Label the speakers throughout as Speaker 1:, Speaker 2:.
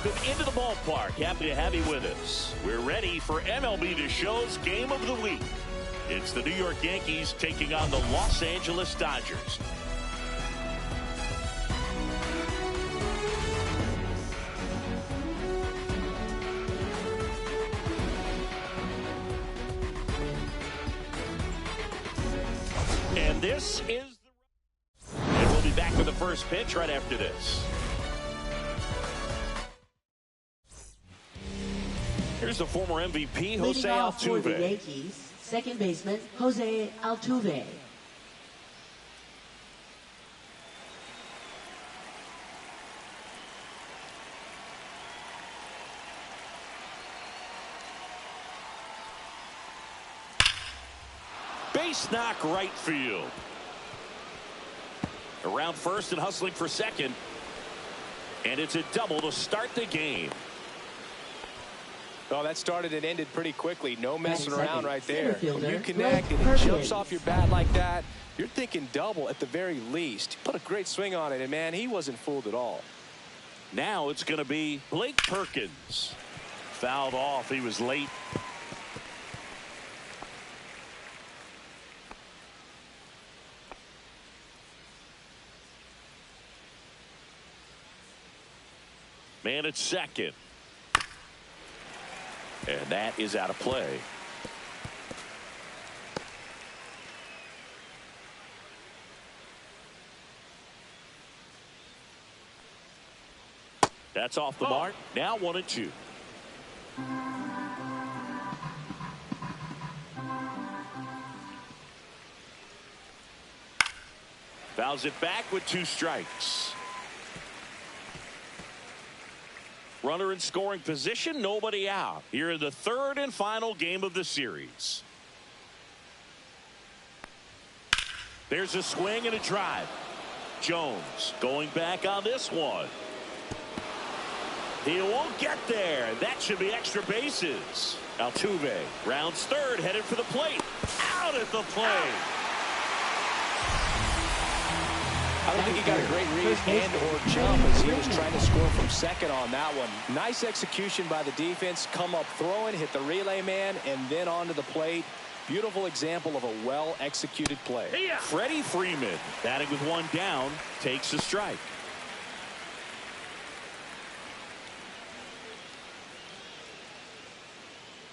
Speaker 1: welcome into the ballpark. Happy to have you with us. We're ready for MLB The Show's Game of the Week. It's the New York Yankees taking on the Los Angeles Dodgers. And this is the... And we'll be back with the first pitch right after this. Here's the former MVP, Jose Altuve.
Speaker 2: For the Yankees, second baseman, Jose Altuve.
Speaker 1: Base knock right field. Around first and hustling for second. And it's a double to start the game.
Speaker 3: Oh, that started and ended pretty quickly. No messing around right there. When you
Speaker 2: Fielder,
Speaker 3: connect and it jumps off your bat like that, you're thinking double at the very least. Put a great swing on it, and man, he wasn't fooled at all.
Speaker 1: Now it's going to be Blake Perkins. Fouled off. He was late. Man at second. And that is out of play. That's off the mark. Now 1-2. Fouls it back with 2 strikes. Runner in scoring position, nobody out. Here in the third and final game of the series. There's a swing and a drive. Jones going back on this one. He won't get there. That should be extra bases. Altuve rounds third, headed for the plate. Out at the plate.
Speaker 3: I don't think he got a great read and or jump as he was trying to score from second on that one. Nice execution by the defense. Come up throwing, hit the relay man, and then onto the plate. Beautiful example of a well-executed play.
Speaker 1: Freddie Freeman, batting with 1 down, takes a strike.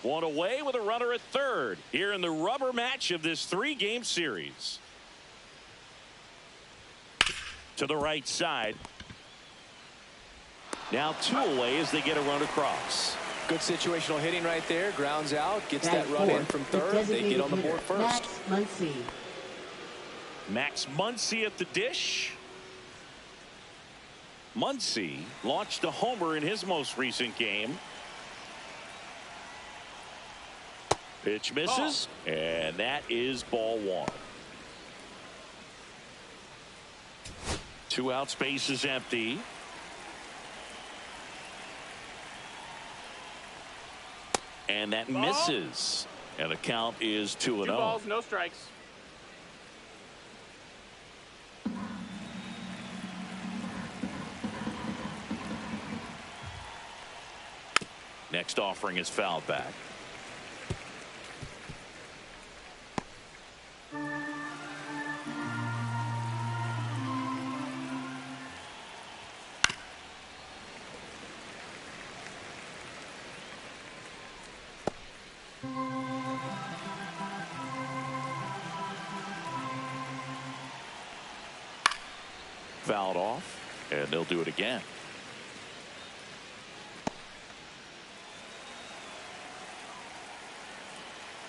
Speaker 1: One away with a runner at third here in the rubber match of this 3-game series. To the right side. Now 2 away as they get a run across.
Speaker 3: Good situational hitting right there. Grounds out. Gets that run in from third. They get on the board first.
Speaker 1: Max Muncy at the dish. Muncy launched a homer in his most recent game. Pitch misses. And that is ball 1. 2 outs, base is empty. And that misses. And the count is 2-0.
Speaker 4: 2 balls, no strikes.
Speaker 1: Next offering is fouled back. Fouled off, and they'll do it again.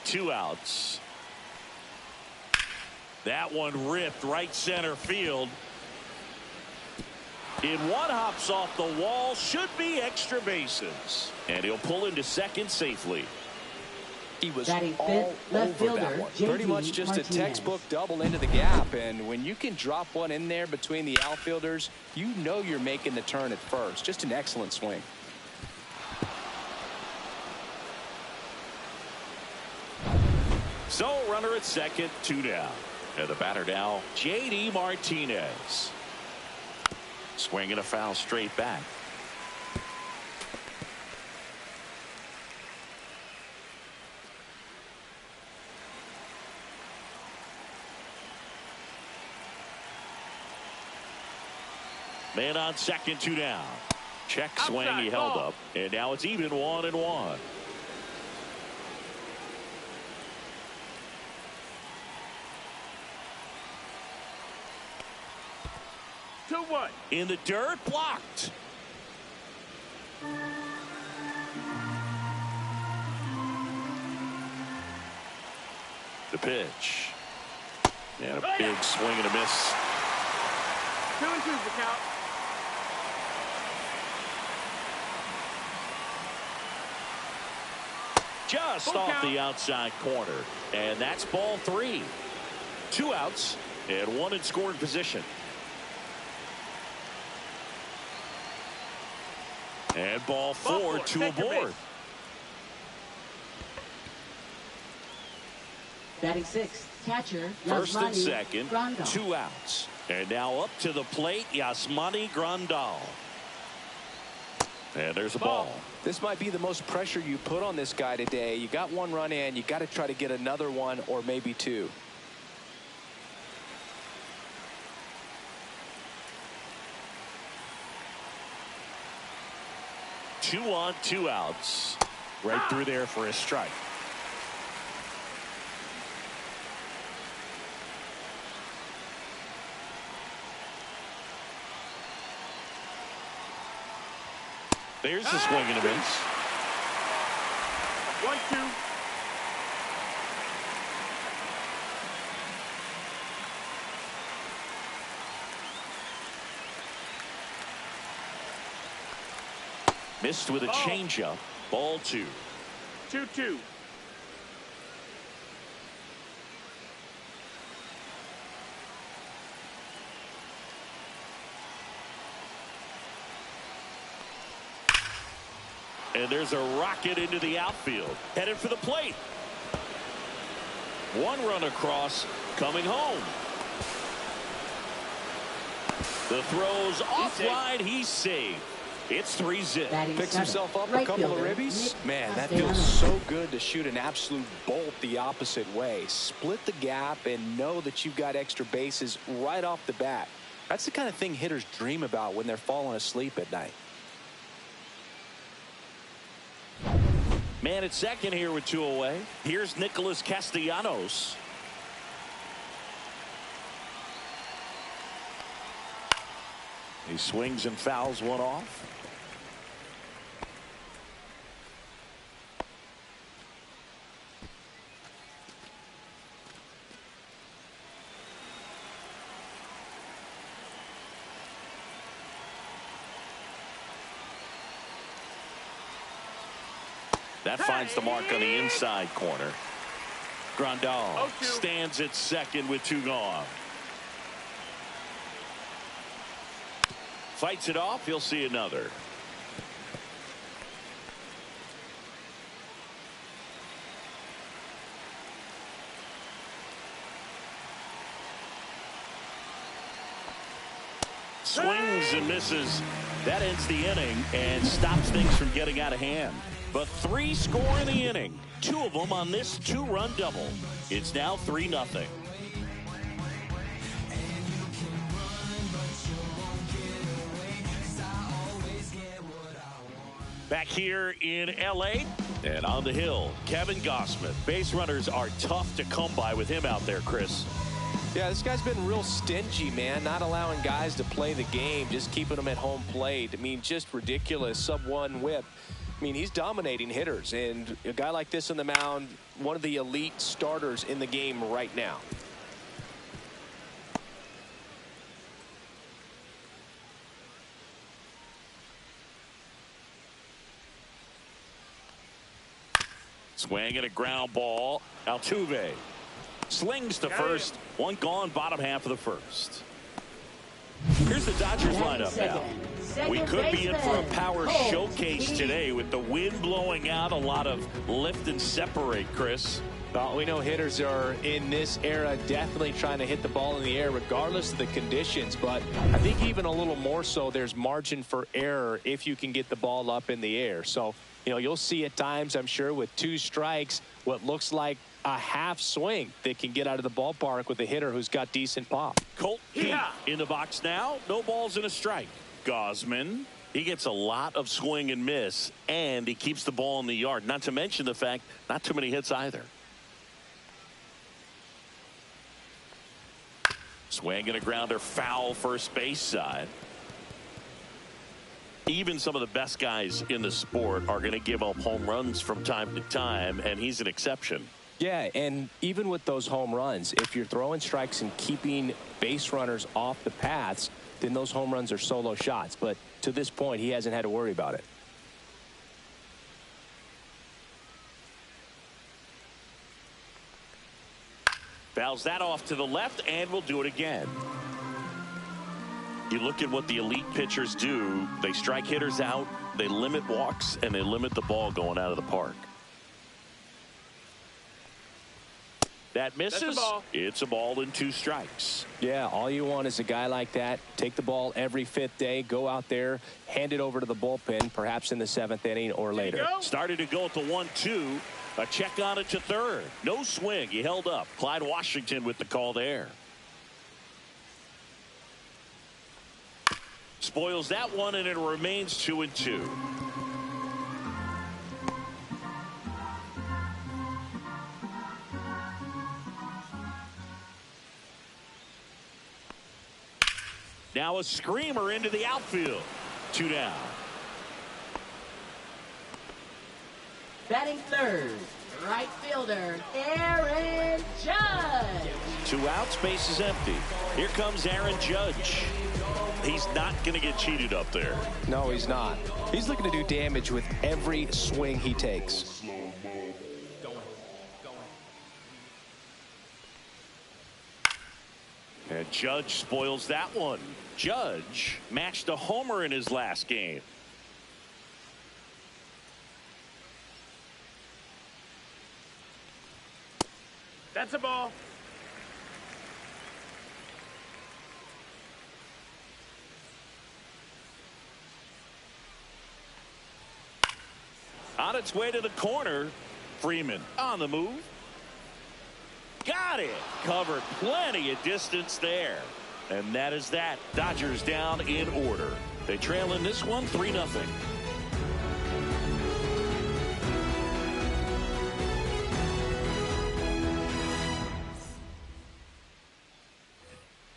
Speaker 1: Two outs. That one ripped right center field. In one, hops off the wall, should be extra bases, and he'll pull into second safely.
Speaker 3: He was all over that one. Pretty much just a textbook double into the gap, and when you can drop one in there between the outfielders, you know you're making the turn at first. Just an excellent swing.
Speaker 1: So runner at second, 2 down. And the batter now, J.D. Martinez. Swinging a foul straight back. Man on second, 2 down. Check swing, he held up, and now it's even 1-1. In the dirt, blocked. The pitch. And a big swing and a miss.
Speaker 4: 2-2 the count.
Speaker 1: Just off the outside corner. And that's ball 3. 2 outs and 1 in scoring position. And ball 4, 2 aboard.
Speaker 2: Batting 6th, catcher
Speaker 1: First and
Speaker 2: Yasmani
Speaker 1: second,
Speaker 2: Grandal.
Speaker 1: 2 outs. And now up to the plate, Yasmani Grandal. And there's a ball.
Speaker 3: This might be the most pressure you put on this guy today. You got 1 run in, you got to try to get another 1 or maybe 2.
Speaker 1: 2 on, 2 outs. Right through there for a strike. There's the swing and a miss.
Speaker 4: 1-2.
Speaker 1: Missed with a changeup. Ball 2.
Speaker 4: 2-2.
Speaker 1: And there's a rocket into the outfield. Headed for the plate. 1 run across, coming home. The throw's offline. He's saved. It's 3-zip.
Speaker 3: Picks himself up a
Speaker 2: Right
Speaker 3: couple of
Speaker 2: fielder,
Speaker 3: ribbies.
Speaker 2: Nick
Speaker 3: Man, that
Speaker 2: Castellanos.
Speaker 3: feels so good to shoot an absolute bolt the opposite way. Split the gap and know that you've got extra bases right off the bat. That's the kind of thing hitters dream about when they're falling asleep at night.
Speaker 1: Man at second here with 2 away. Here's Nicholas Castellanos. He swings and fouls 1 off. That finds the mark on the inside corner. Grandal stands at second with 2 gone. Fights it off. He'll see another. Swings and misses. That ends the inning and stops things from getting out of hand. But 3 score in the inning. 2 of them on this 2-run double. It's now 3-0. Back here in L.A. and on the hill, Kevin Gossman. Base runners are tough to come by with him out there, Chris.
Speaker 3: Yeah, this guy's been real stingy, man. Not allowing guys to play the game, just keeping them at home plate. I mean, just ridiculous. Sub-1 whip. I mean, he's dominating hitters, and a guy like this on the mound, one of the elite starters in the game right now.
Speaker 1: Swing and a ground ball. Altuve slings to first. 1 gone, bottom half of the first. Here's the Dodgers lineup now. We could be in for a power showcase today with the wind blowing out. A lot of lift and separate, Chris.
Speaker 3: Well, we know hitters are in this era definitely trying to hit the ball in the air regardless of the conditions, but I think even a little more so there's margin for error if you can get the ball up in the air. So, you know, you'll see at times, I'm sure, with 2 strikes, what looks like a half swing that can get out of the ballpark with a hitter who's got decent pop.
Speaker 1: Colt Heat in the box now. No balls and a strike. Gosman. He gets a lot of swing and miss, and he keeps the ball in the yard. Not to mention the fact, not too many hits either. Swing and a grounder, foul first base side. Even some of the best guys in the sport are going to give up home runs from time to time, and he's an exception.
Speaker 3: Yeah, and even with those home runs, if you're throwing strikes and keeping base runners off the paths, then those home runs are solo shots. But to this point, he hasn't had to worry about it.
Speaker 1: Fouls that off to the left, and we'll do it again. You look at what the elite pitchers do. They strike hitters out, they limit walks, and they limit the ball going out of the park. That misses. It's a ball and 2 strikes.
Speaker 3: Yeah, all you want is a guy like that. Take the ball every 5th day, go out there, hand it over to the bullpen, perhaps in the 7th inning or later.
Speaker 1: Started to go at the 1-2. A check on it to third. No swing. He held up. Clyde Washington with the call there. Spoils that one, and it remains 2-2. Now a screamer into the outfield. 2 down.
Speaker 2: Batting third, right fielder, Aaron Judge.
Speaker 1: 2 outs, base is empty. Here comes Aaron Judge. He's not going to get cheated up there.
Speaker 3: No, he's not. He's looking to do damage with every swing he takes.
Speaker 1: And Judge spoils that one. Judge matched a homer in his last game.
Speaker 4: That's a ball.
Speaker 1: On its way to the corner. Freeman on the move. Got it. Covered plenty of distance there. And that is that. Dodgers down in order. They trail in this one 3-0.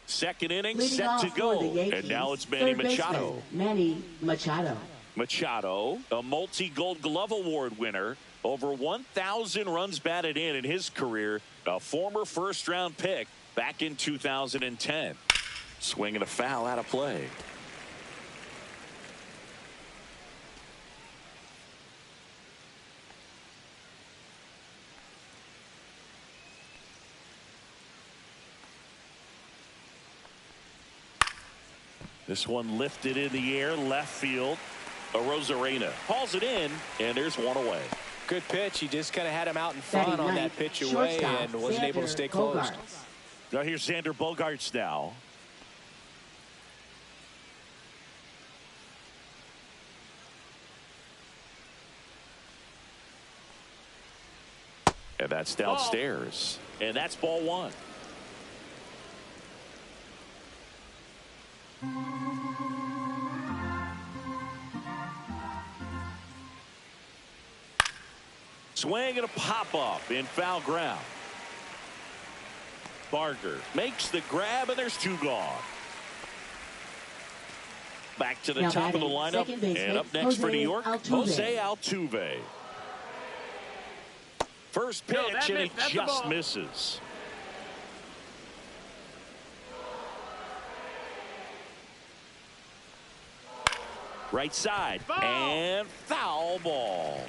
Speaker 1: Second inning
Speaker 2: Leading
Speaker 1: set to
Speaker 2: off
Speaker 1: go.
Speaker 2: for the Yankees,
Speaker 1: And now it's Manny
Speaker 2: third baseman,
Speaker 1: Machado.
Speaker 2: Manny Machado.
Speaker 1: Machado, a multi-Gold Glove Award winner, over 1,000 runs batted in his career, a former first-round pick back in 2010. Swinging a foul out of play. This one lifted in the air, left field. Arozarena hauls it in, and there's one away.
Speaker 3: Good pitch. He just kind of had him out in front on that pitch away and wasn't able to stay closed.
Speaker 1: Now here's Xander Bogaerts now. And that's downstairs. And that's ball 1. Swing and a pop-up in foul ground. Barger makes the grab, and there's 2 gone. Back to the
Speaker 2: now
Speaker 1: top of the
Speaker 2: batting,
Speaker 1: lineup, and up next for New York, Jose Altuve. First pitch, and he just misses. Right side, and foul ball.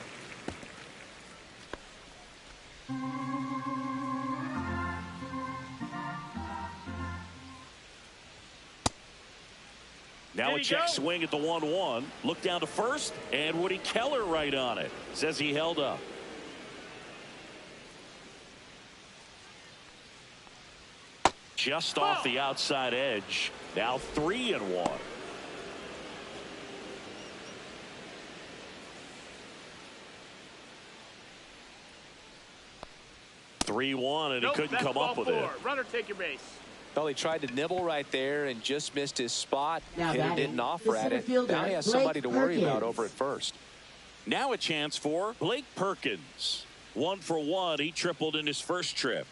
Speaker 1: Now a check swing at the 1-1. Look down to first, and Woody Keller right on it. Says he held up. Just off the outside edge. Now 3-1. 3-1, and he couldn't come up with it.
Speaker 4: Runner, take your base.
Speaker 3: Well, he tried to nibble right there and just missed his spot.
Speaker 2: Now
Speaker 3: Hitter
Speaker 2: batting,
Speaker 3: didn't offer
Speaker 2: the
Speaker 3: at it.
Speaker 2: center
Speaker 3: Now he
Speaker 2: fielder,
Speaker 3: has somebody to
Speaker 2: Blake
Speaker 3: worry about
Speaker 2: Perkins.
Speaker 3: over at first.
Speaker 1: Now a chance for Blake Perkins. 1 for 1. He tripled in his first trip.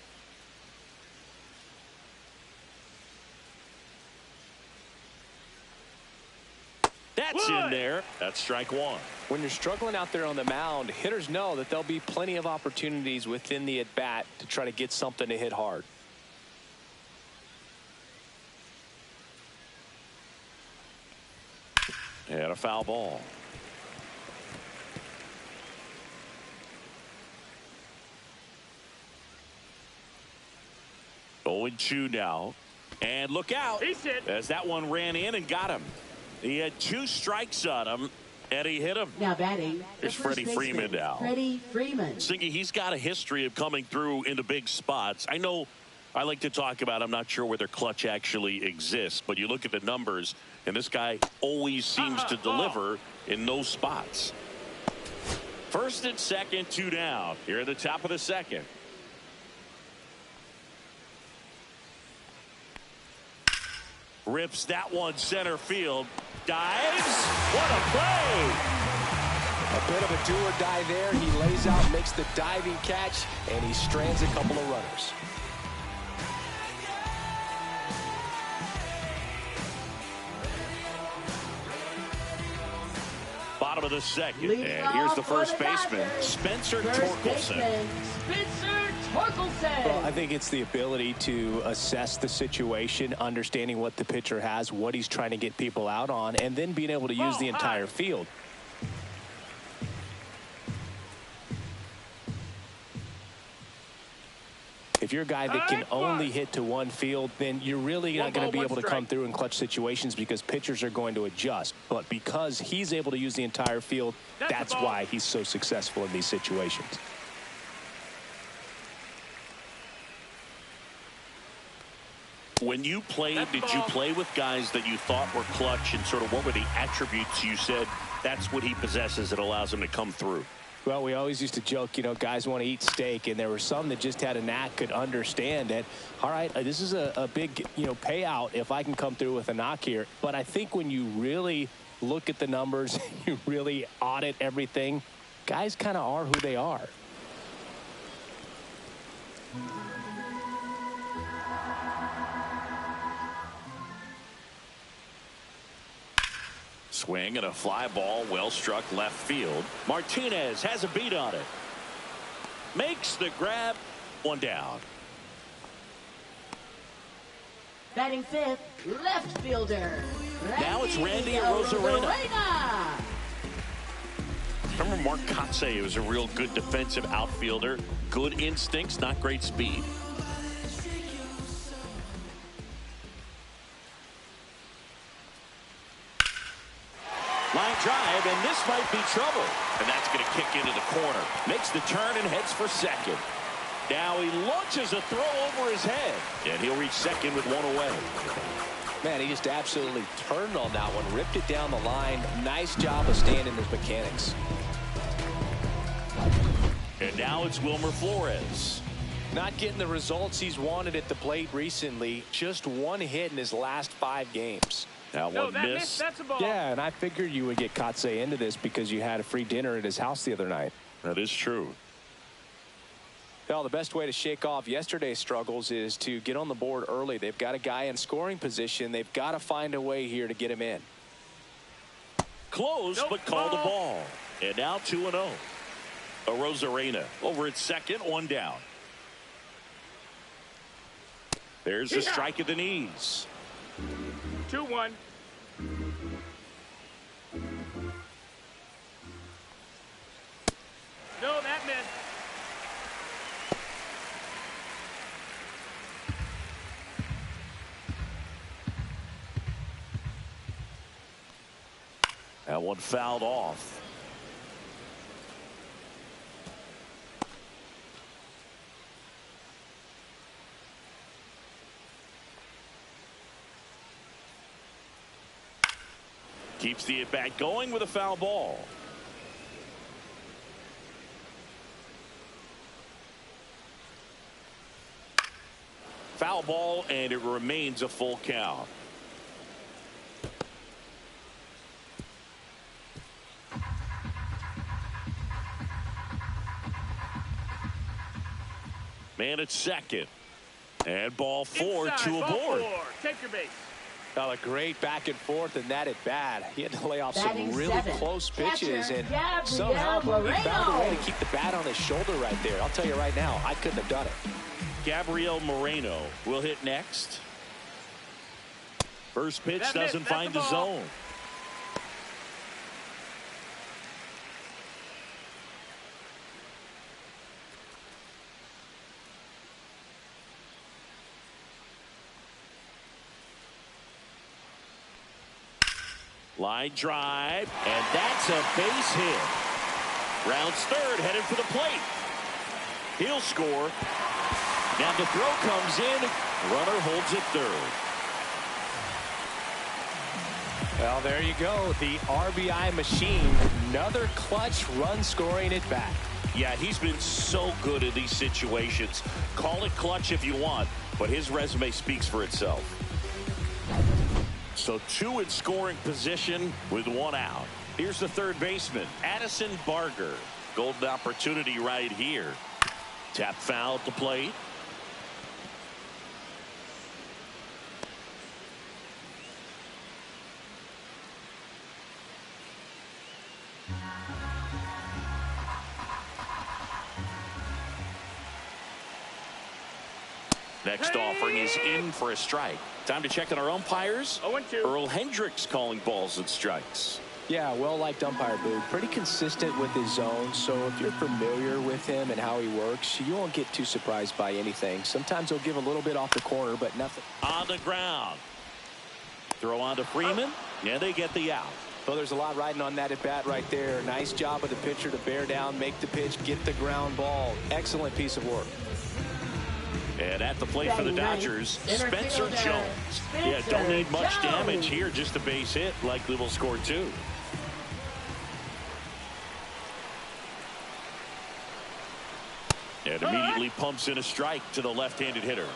Speaker 1: That's in there. That's strike one.
Speaker 3: When you're struggling out there on the mound, hitters know that there'll be plenty of opportunities within the at-bat to try to get something to hit hard.
Speaker 1: And a foul ball. Oh, 0-2 now. And look out.
Speaker 4: He's hit.
Speaker 1: As that one ran in and got him. He had 2 strikes on him, and he hit him.
Speaker 2: Now batting,
Speaker 1: Here's
Speaker 2: the first
Speaker 1: Freddie Freeman
Speaker 2: baseman,
Speaker 1: now.
Speaker 2: Freddie Freeman.
Speaker 1: Singy, he's got a history of coming through into big spots. I know I like to talk about, I'm not sure whether clutch actually exists, but you look at the numbers, and this guy always seems to deliver in those spots. First and second, 2 down. Here at the top of the second. Rips that one center field. Dives. What a play.
Speaker 3: A bit of a do or die there. He lays out, makes the diving catch, and he strands a couple of runners.
Speaker 1: Bottom of the second.
Speaker 2: Leading
Speaker 1: And here's the
Speaker 2: off for
Speaker 1: first
Speaker 2: the
Speaker 1: baseman,
Speaker 2: Dodgers.
Speaker 1: Spencer
Speaker 2: First
Speaker 1: Torkelson.
Speaker 2: baseman, Spencer Torkelson.
Speaker 3: Well, I think it's the ability to assess the situation, understanding what the pitcher has, what he's trying to get people out on, and then being able to use the entire field. If you're a guy that can only hit to one field, then you're really not going to be able to come through in clutch situations because pitchers are going to adjust. But because he's able to use the entire field, that's why he's so successful in these situations.
Speaker 1: When you played, did you play with guys that you thought were clutch, and sort of what were the attributes you said that's what he possesses that allows him to come through?
Speaker 3: Well, we always used to joke, you know, guys want to eat steak, and there were some that just had a knack, could understand that, all right, this is a big, you know, payout if I can come through with a knock here. But I think when you really look at the numbers, you really audit everything, guys kind of are who they are.
Speaker 1: Swing and a fly ball, well struck left field. Martinez has a beat on it. Makes the grab. 1 down.
Speaker 2: Batting fifth, left fielder.
Speaker 1: Now it's Randy Arozarena. Remember Mark Kotsay was a real good defensive outfielder. Good instincts, not great speed. Line drive, and this might be trouble. And that's going to kick into the corner. Makes the turn and heads for second. Now he launches a throw over his head. And he'll reach second with 1 away.
Speaker 3: Man, he just absolutely turned on that one, ripped it down the line. Nice job of staying in his mechanics.
Speaker 1: And now it's Wilmer Flores.
Speaker 3: Not getting the results he's wanted at the plate recently. Just 1 hit in his last 5 games.
Speaker 1: That one missed.
Speaker 4: That's a ball.
Speaker 3: Yeah, and I figured you would get Kotsay into this because you had a free dinner at his house the other night.
Speaker 1: That is true.
Speaker 3: Well, the best way to shake off yesterday's struggles is to get on the board early. They've got a guy in scoring position. They've got to find a way here to get him in.
Speaker 1: Close, but called a ball. And now 2-0. Arozarena over at second, 1 down. There's a strike at the knees.
Speaker 4: 2-1. No, that missed.
Speaker 1: That one fouled off. Keeps the at-bat going with a foul ball. Foul ball, and it remains a full count. Man at second. And ball four
Speaker 4: Inside,
Speaker 1: to a
Speaker 4: ball
Speaker 1: board.
Speaker 4: four. Take your base.
Speaker 3: Well, a great back and forth in that at bat. He had to lay off
Speaker 2: Batting
Speaker 3: some really
Speaker 2: seven.
Speaker 3: close pitches,
Speaker 2: Catcher,
Speaker 3: and
Speaker 2: Gabriel
Speaker 3: somehow he found a way to
Speaker 2: Moreno.
Speaker 3: keep the bat on his shoulder right there. I'll tell you right now, I couldn't have done it.
Speaker 1: Gabriel Moreno will hit next. First pitch
Speaker 4: That
Speaker 1: doesn't
Speaker 4: missed. That's
Speaker 1: find
Speaker 4: the
Speaker 1: the
Speaker 4: ball.
Speaker 1: zone. Line drive, and that's a base hit. Rounds third, headed for the plate. He'll score. Now the throw comes in. Runner holds it third.
Speaker 3: Well, there you go. The RBI machine. Another clutch run scoring at bat.
Speaker 1: Yeah, he's been so good in these situations. Call it clutch if you want, but his resume speaks for itself. So two in scoring position with one out. Here's the third baseman, Addison Barger. Golden opportunity right here. Tap foul at the plate. Next offering is in for a strike. Time to check on our umpires.
Speaker 4: 0-2.
Speaker 1: Earl Hendricks calling balls and strikes.
Speaker 3: Yeah, well-liked umpire, Boog. Pretty consistent with his zone, so if you're familiar with him and how he works, you won't get too surprised by anything. Sometimes he'll give a little bit off the corner, but nothing.
Speaker 1: On the ground. Throw on to Freeman, and they get the out.
Speaker 3: Well, there's a lot riding on that at bat right there. Nice job of the pitcher to bear down, make the pitch, get the ground ball. Excellent piece of work.
Speaker 1: And at the plate for the Dodgers, Spencer Jones. Yeah,
Speaker 2: Spencer
Speaker 1: don't need much
Speaker 2: Jones.
Speaker 1: damage here, just a base hit. Likely will score two. And immediately pumps in a strike to the left-handed hitter.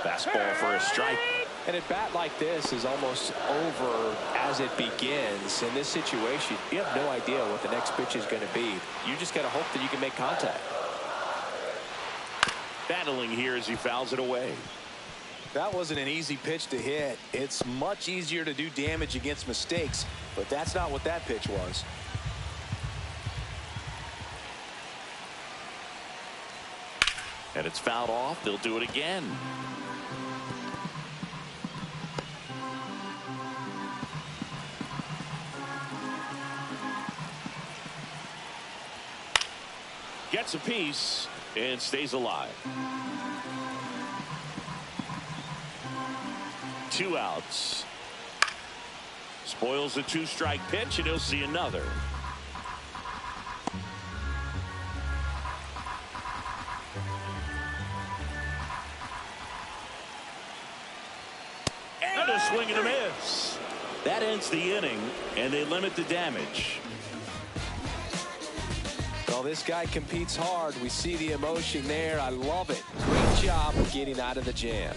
Speaker 1: Fastball for a strike.
Speaker 3: And a bat like this is almost over as it begins. In this situation, you have no idea what the next pitch is going to be. You just got to hope that you can make contact.
Speaker 1: Battling here as he fouls it away.
Speaker 3: That wasn't an easy pitch to hit. It's much easier to do damage against mistakes, but that's not what that pitch was.
Speaker 1: And it's fouled off. They'll do it again. Gets a piece and stays alive. 2 outs. Spoils the 2-strike pitch, and he'll see another. And a swing and a miss. That ends the inning, and they limit the damage.
Speaker 3: Well, this guy competes hard. We see the emotion there. I love it. Great job of getting out of the jam.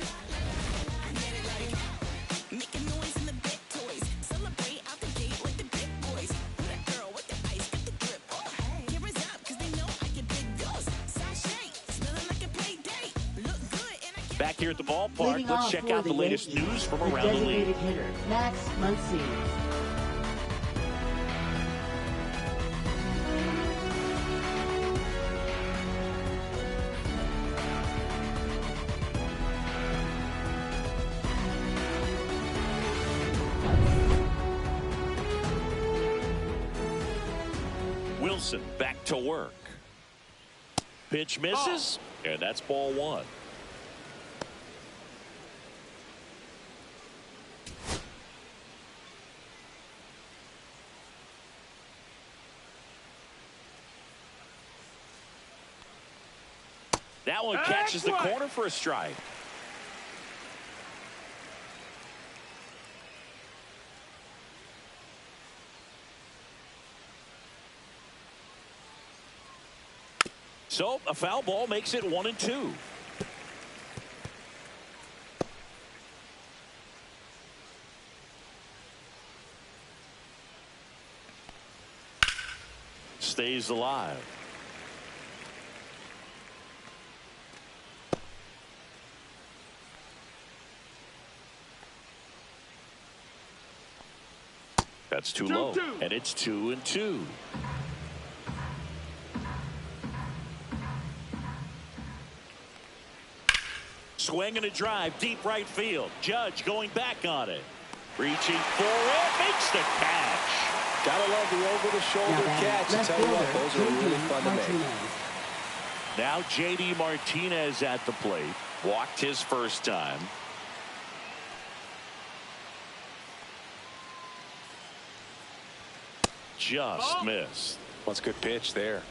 Speaker 1: Back here at the ballpark,
Speaker 2: Leading
Speaker 1: let's
Speaker 2: off
Speaker 1: check
Speaker 2: for
Speaker 1: out the latest
Speaker 2: Yankees,
Speaker 1: news from
Speaker 2: the
Speaker 1: around the league.
Speaker 2: designated hitter, Max Muncy.
Speaker 1: Wilson back to work. Pitch misses, and that's ball 1. That one catches the corner for a strike. So a foul ball makes it 1-2. Stays alive. That's too low, and it's 2-2. Swing and a drive, deep right field. Judge going back on it. Reaching for it, makes the catch.
Speaker 3: Gotta love the over-the-shoulder catch. I tell you what, those are really fun to make.
Speaker 1: Now J.D. Martinez at the plate. Walked his first time. Just missed.
Speaker 3: That's a good pitch there.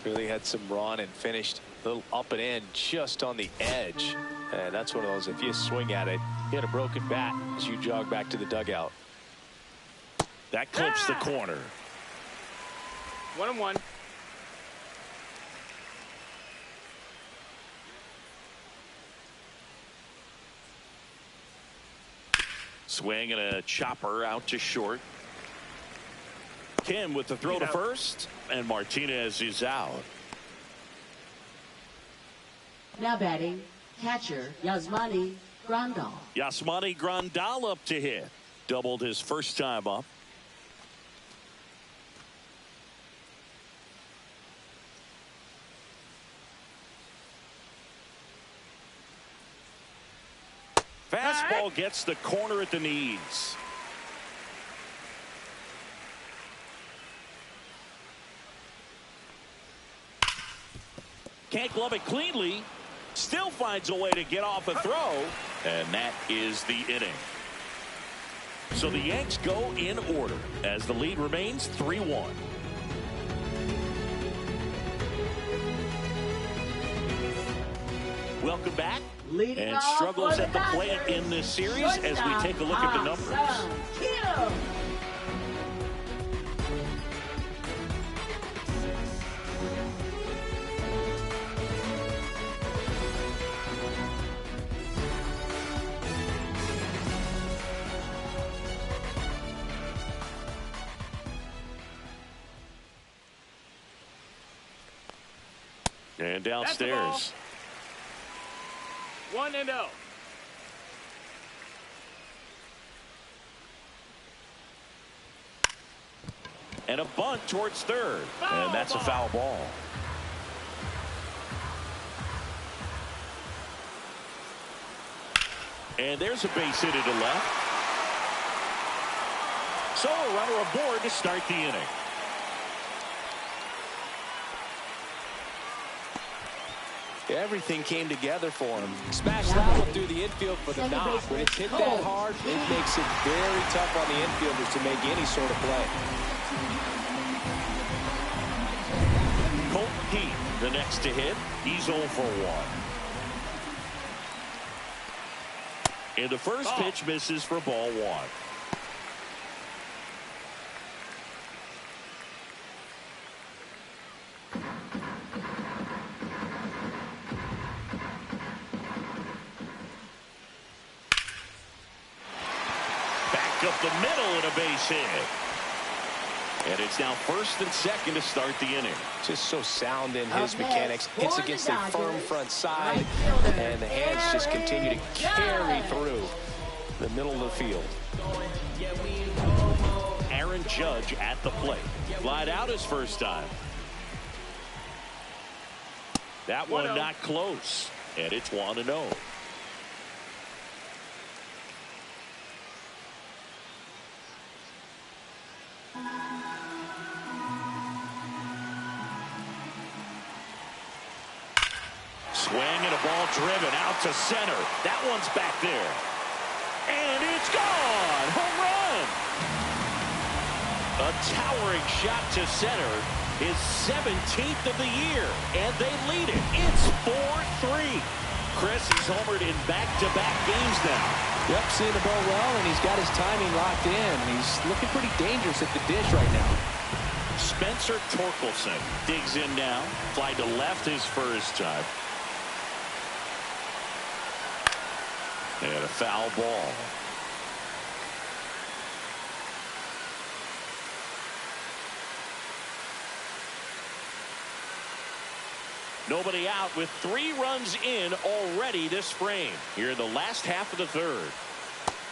Speaker 3: Really had some run and finished a little up and in just on the edge. And that's one of those, if you swing at it, you had a broken bat as you jog back to the dugout.
Speaker 1: That clips the corner.
Speaker 4: 1-1.
Speaker 1: Swing and a chopper out to short. Kim with the throw to first, and Martinez is out.
Speaker 2: Now batting, catcher Yasmani Grandal.
Speaker 1: Yasmani Grandal up to hit. Doubled his first time up. Fastball gets the corner at the knees. Can't glove it cleanly. Still finds a way to get off a throw. And that is the inning. So the Yanks go in order as the lead remains 3-1. Welcome back. And struggles at the plate in this series as we take a look at the numbers. And downstairs.
Speaker 4: 1-0.
Speaker 1: And a bunt towards third. And that's a foul ball. And there's a base hit to left. So a runner aboard to start the inning.
Speaker 3: Everything came together for him. Smashed that one through the infield for the knock. When it's hit that hard, it makes it very tough on the infielders to make any sort of play.
Speaker 1: Colton Heath, the next to hit. He's 0 for 1. And the first pitch misses for ball 1. Up the middle and a base hit. And it's now first and second to start the inning.
Speaker 3: Just so sound in his mechanics. Hits against a firm front side. And the hands just continue to carry through the middle of the field.
Speaker 1: Aaron Judge at the plate. Flied out his first time. That one not close. And it's 1-0. Swing and a ball driven out to center. That one's back there. And it's gone. Home run. A towering shot to center. His 17th of the year. And they lead it. It's 4-3. Chris, he's homered in back-to-back games now.
Speaker 3: Yep, seeing the ball well, and he's got his timing locked in. He's looking pretty dangerous at the dish right now.
Speaker 1: Spencer Torkelson digs in now. Fly to left his first time. And a foul ball. Nobody out with 3 runs in already this frame. Here in the last half of the third.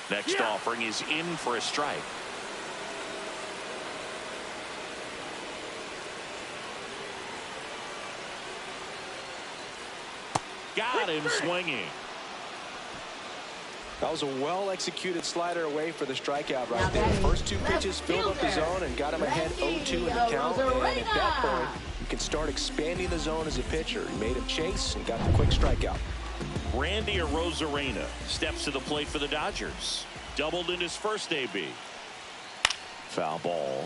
Speaker 1: Next offering is in for a strike. Got him swinging.
Speaker 3: That was a well-executed slider away for the strikeout right there. First 2 pitches filled up the zone and got him ahead 0-2 in the count. And at that point, you can start expanding the zone as a pitcher. He made him chase and got the quick strikeout.
Speaker 1: Randy Arozarena steps to the plate for the Dodgers. Doubled in his first AB. Foul ball.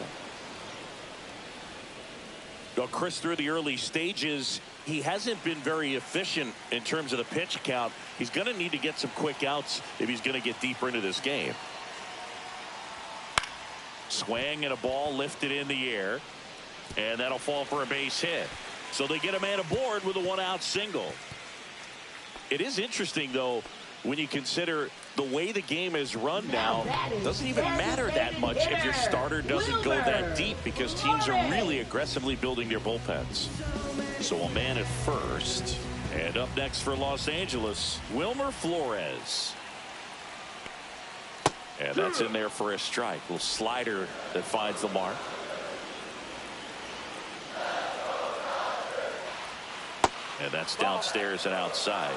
Speaker 1: Well, Chris, through the early stages, he hasn't been very efficient in terms of the pitch count. He's going to need to get some quick outs if he's going to get deeper into this game. Swing and a ball lifted in the air. And that'll fall for a base hit. So they get a man aboard with a 1-out single. It is interesting, though, when you consider the way the game is run now, it doesn't even matter that much if your starter doesn't go that deep, because teams are really aggressively building their bullpens. So a man at first. And up next for Los Angeles, Wilmer Flores. And that's in there for a strike. Little slider that finds the mark. And that's downstairs and outside.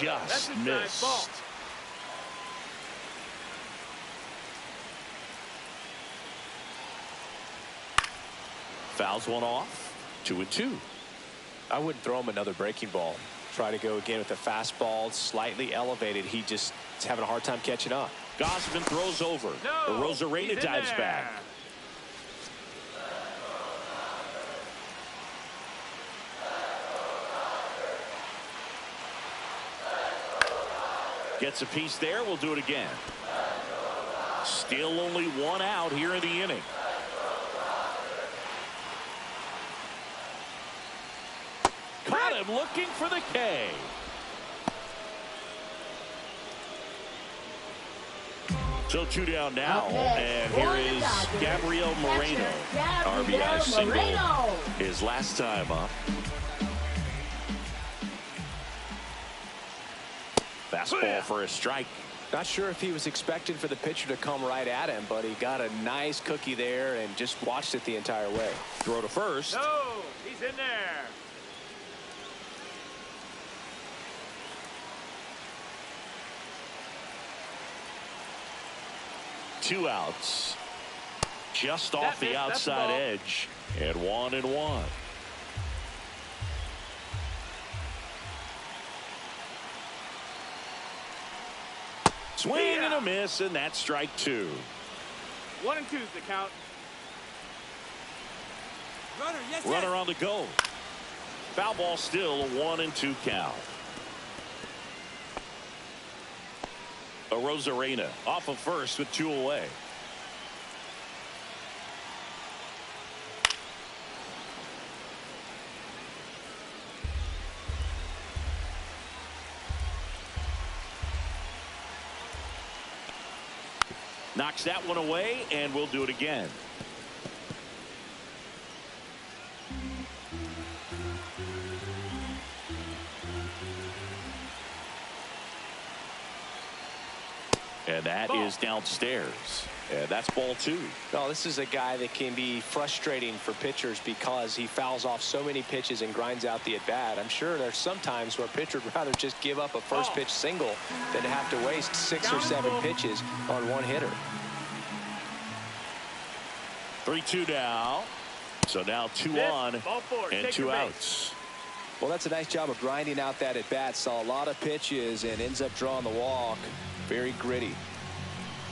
Speaker 1: Just missed. Fouls one off. 2-2.
Speaker 3: I wouldn't throw him another breaking ball. Try to go again with the fastball, slightly elevated. He just is having a hard time catching up.
Speaker 1: Gausman throws over. Arozarena dives back. Gets a piece there. We'll do it again. Still only 1 out here in the inning. Caught him looking for the K. So 2 down now, and here is Gabriel Moreno. RBI single his last time up. Fastball for a strike.
Speaker 3: Not sure if he was expecting for the pitcher to come right at him, but he got a nice cookie there and just watched it the entire way.
Speaker 1: Throw to first.
Speaker 4: No, he's in there.
Speaker 1: Two outs. Just off the outside edge. And 1-1. Swing and a miss, and that's strike 2.
Speaker 4: 1-2's the count.
Speaker 1: Runner on the go. Foul ball, still a 1-2 count. Arozarena off of first with 2 away. Knocks that one away, and we'll do it again. And that is downstairs. And that's ball 2.
Speaker 3: No, this is a guy that can be frustrating for pitchers because he fouls off so many pitches and grinds out the at-bat. I'm sure there's some times where a pitcher would rather just give up a first pitch single than to have to waste 6 or 7 pitches on one hitter.
Speaker 1: 3-2 now. So now 2 on and 2 outs.
Speaker 3: Well, that's a nice job of grinding out that at-bat. Saw a lot of pitches and ends up drawing the walk. Very gritty.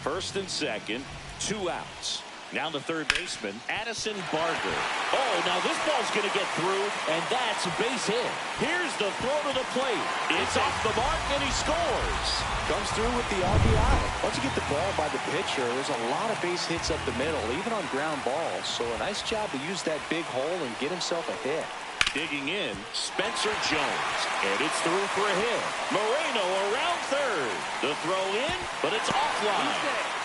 Speaker 1: First and second, 2 outs. Now the third baseman, Addison Barger. Oh, now this ball's going to get through, and that's a base hit. Here's the throw to the plate. It's off the mark, and he scores.
Speaker 3: Comes through with the RBI. Once you get the ball by the pitcher, there's a lot of base hits up the middle, even on ground balls. So a nice job to use that big hole and get himself a hit.
Speaker 1: Digging in, Spencer Jones, and it's through for a hit. Moreno around third. The throw in, but it's offline.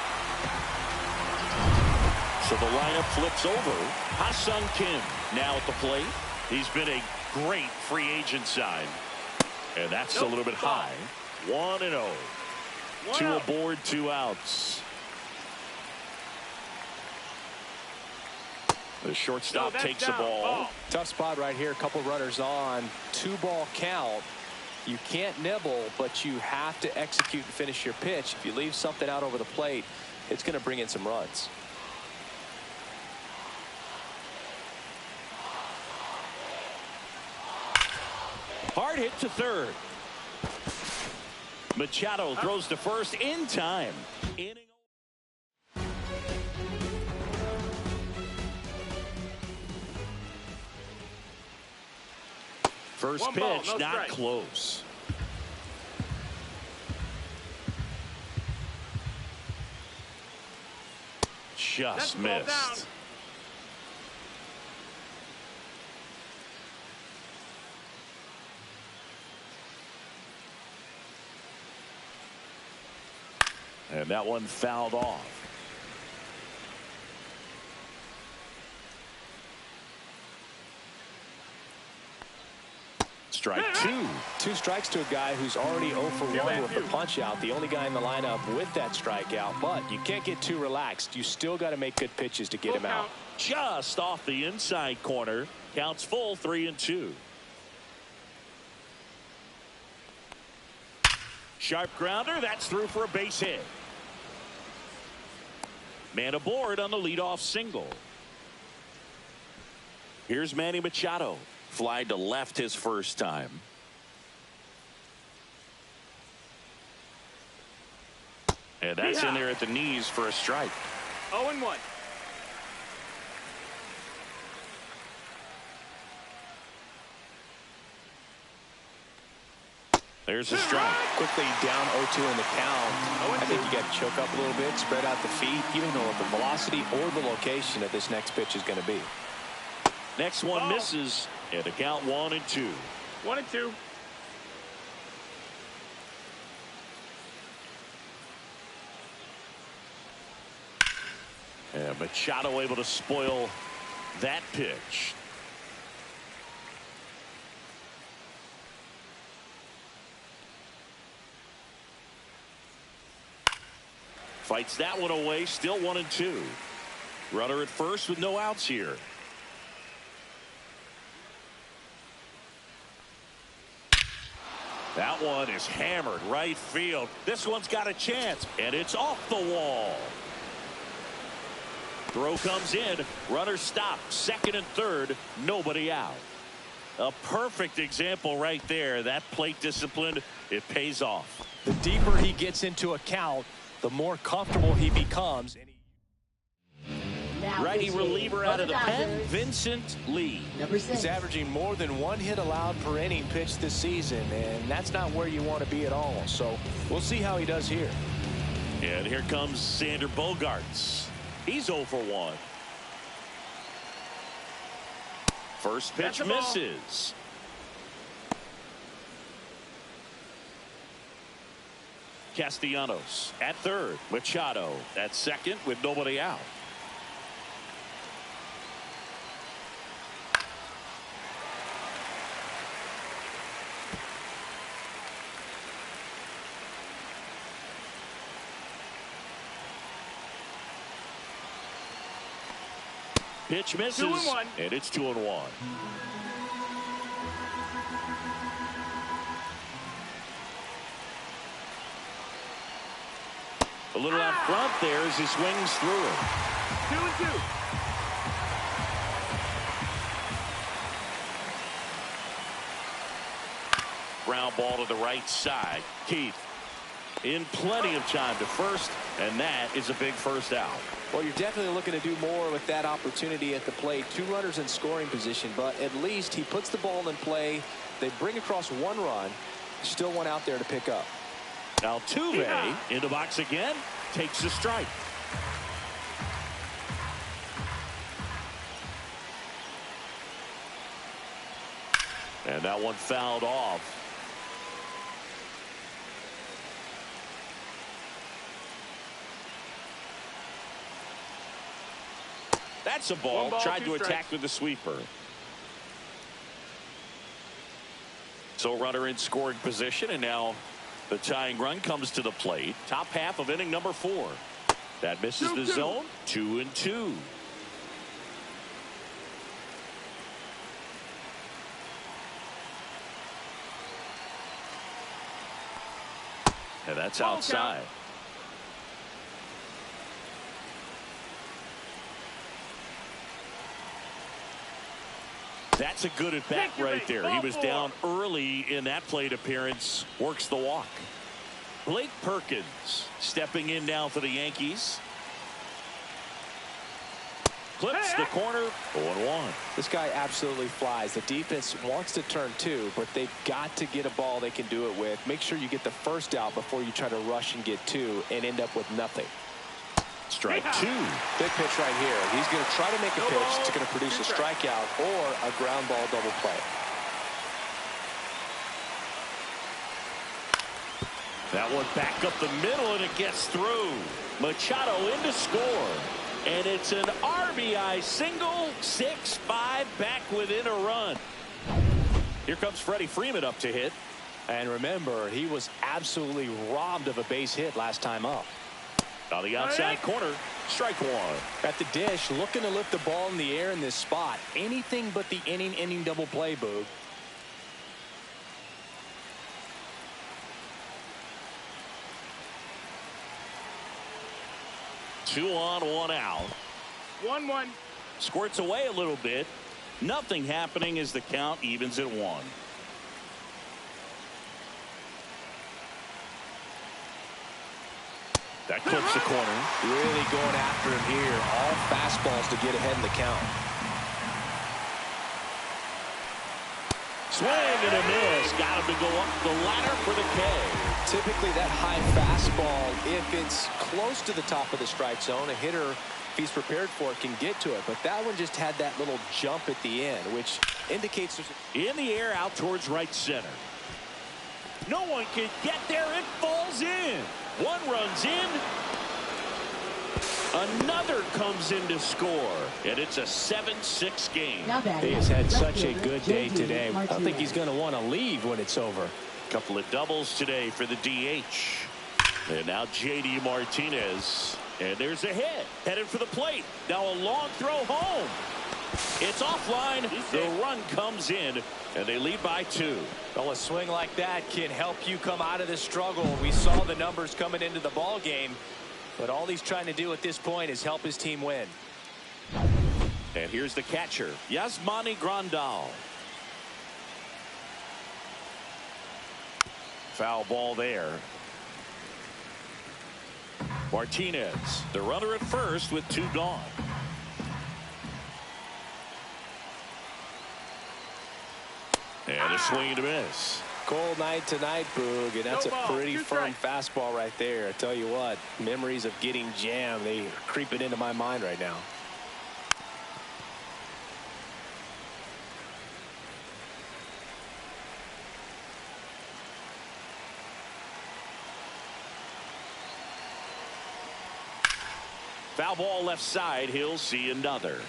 Speaker 1: So the lineup flips over. Ha-Sung Kim now at the plate. He's been a great free agent sign. And that's a little bit high. 1-0. 2 aboard, 2 outs. The shortstop takes the ball.
Speaker 3: Tough spot right here. A couple runners on. 2-ball count. You can't nibble, but you have to execute and finish your pitch. If you leave something out over the plate, it's going to bring in some runs.
Speaker 1: Hard hit to third. Machado throws to first in time. First pitch, not close. Just missed. And that one fouled off. Strike 2.
Speaker 3: 2 strikes to a guy who's already 0 for 1 with the punch out. The only guy in the lineup with that strikeout. But you can't get too relaxed. You still got to make good pitches to get him out.
Speaker 1: Just off the inside corner. Counts full, 3-2. Sharp grounder. That's through for a base hit. Man aboard on the leadoff single. Here's Manny Machado. Fly to left his first time. And that's in there at the knees for a strike.
Speaker 4: 0-1.
Speaker 1: There's a strike.
Speaker 3: Quickly down 0-2 in the count. I think you got to choke up a little bit, spread out the feet. You don't know what the velocity or the location of this next pitch is going to be.
Speaker 1: Next one misses, and the count 1-2.
Speaker 4: 1-2.
Speaker 1: And Machado able to spoil that pitch. Fights that one away, still 1-2. Runner at first with no outs here. That one is hammered right field. This one's got a chance, and it's off the wall. Throw comes in. Runner stopped. Second and third. Nobody out. A perfect example right there. That plate discipline, it pays off.
Speaker 3: The deeper he gets into a count, the more comfortable he becomes.
Speaker 1: Righty reliever out of the pen, Vincent Lee.
Speaker 3: He's averaging more than 1 hit allowed per inning pitched this season, and that's not where you want to be at all. So we'll see how he does here.
Speaker 1: And here comes Xander Bogaerts. He's 0 for 1. First pitch misses. Castellanos at third. Machado at second with nobody out. Pitch misses,
Speaker 4: 2-1.
Speaker 1: and it's 2-1. A little out front there as he swings through it.
Speaker 4: 2-2.
Speaker 1: Ground ball to the right side. Keith. in plenty of time to first, and that is a big first out.
Speaker 3: Well, you're definitely looking to do more with that opportunity at the plate. 2 runners in scoring position, but at least he puts the ball in play. They bring across 1 run. Still one out there to pick up.
Speaker 1: Altuve in the box again, takes a strike. And that one fouled off. That's a ball. Tried to attack with the sweeper. So runner in scoring position, and now the tying run comes to the plate. Top half of inning number 4. That misses the zone. 2-2. And that's outside. That's a good at bat right there. He was down early in that plate appearance. Works the walk. Blake Perkins stepping in now for the Yankees. Clips the corner. 0-1.
Speaker 3: This guy absolutely flies. The defense wants to turn 2, but they've got to get a ball they can do it with. Make sure you get the first out before you try to rush and get 2 and end up with nothing.
Speaker 1: Strike 2.
Speaker 3: Big pitch right here. He's going to try to make a pitch that's going to produce a strikeout or a ground ball double play.
Speaker 1: That one back up the middle, and it gets through. Machado in to score. And it's an RBI single. 6-5 back within a run. Here comes Freddie Freeman up to hit.
Speaker 3: And remember, he was absolutely robbed of a base hit last time up.
Speaker 1: On the outside corner, strike 1.
Speaker 3: At the dish, looking to lift the ball in the air in this spot. Anything but the inning double play, Boog.
Speaker 1: Two on, 1 out.
Speaker 4: 1-1.
Speaker 1: Squirts away a little bit. Nothing happening as the count evens at 1. That clips the corner.
Speaker 3: Really going after him here. All fastballs to get ahead in the count.
Speaker 1: Swing and a miss. Got him to go up the ladder for the K.
Speaker 3: Typically that high fastball, if it's close to the top of the strike zone, a hitter, if he's prepared for it, can get to it. But that one just had that little jump at the end, which indicates there's
Speaker 1: in the air out towards right center. No one can get there. It falls in. One runs in. Another comes in to score. And it's a 7-6 game.
Speaker 3: He has had such a good day today. I don't think he's going to want to leave when it's over.
Speaker 1: Couple of doubles today for the DH. And now J.D. Martinez. And there's a hit. Headed for the plate. Now a long throw home. It's offline. The run comes in. And they lead by 2.
Speaker 3: Well, a swing like that can help you come out of this struggle. We saw the numbers coming into the ball game. But all he's trying to do at this point is help his team win.
Speaker 1: And here's the catcher, Yasmani Grandal. Foul ball there. Martinez, the runner at first with 2 gone. And a swing and a miss.
Speaker 3: Cold night tonight, Boog, and that's a pretty firm fastball right there. I tell you what, memories of getting jammed, they are creeping into my mind right now.
Speaker 1: Foul ball left side. He'll see another.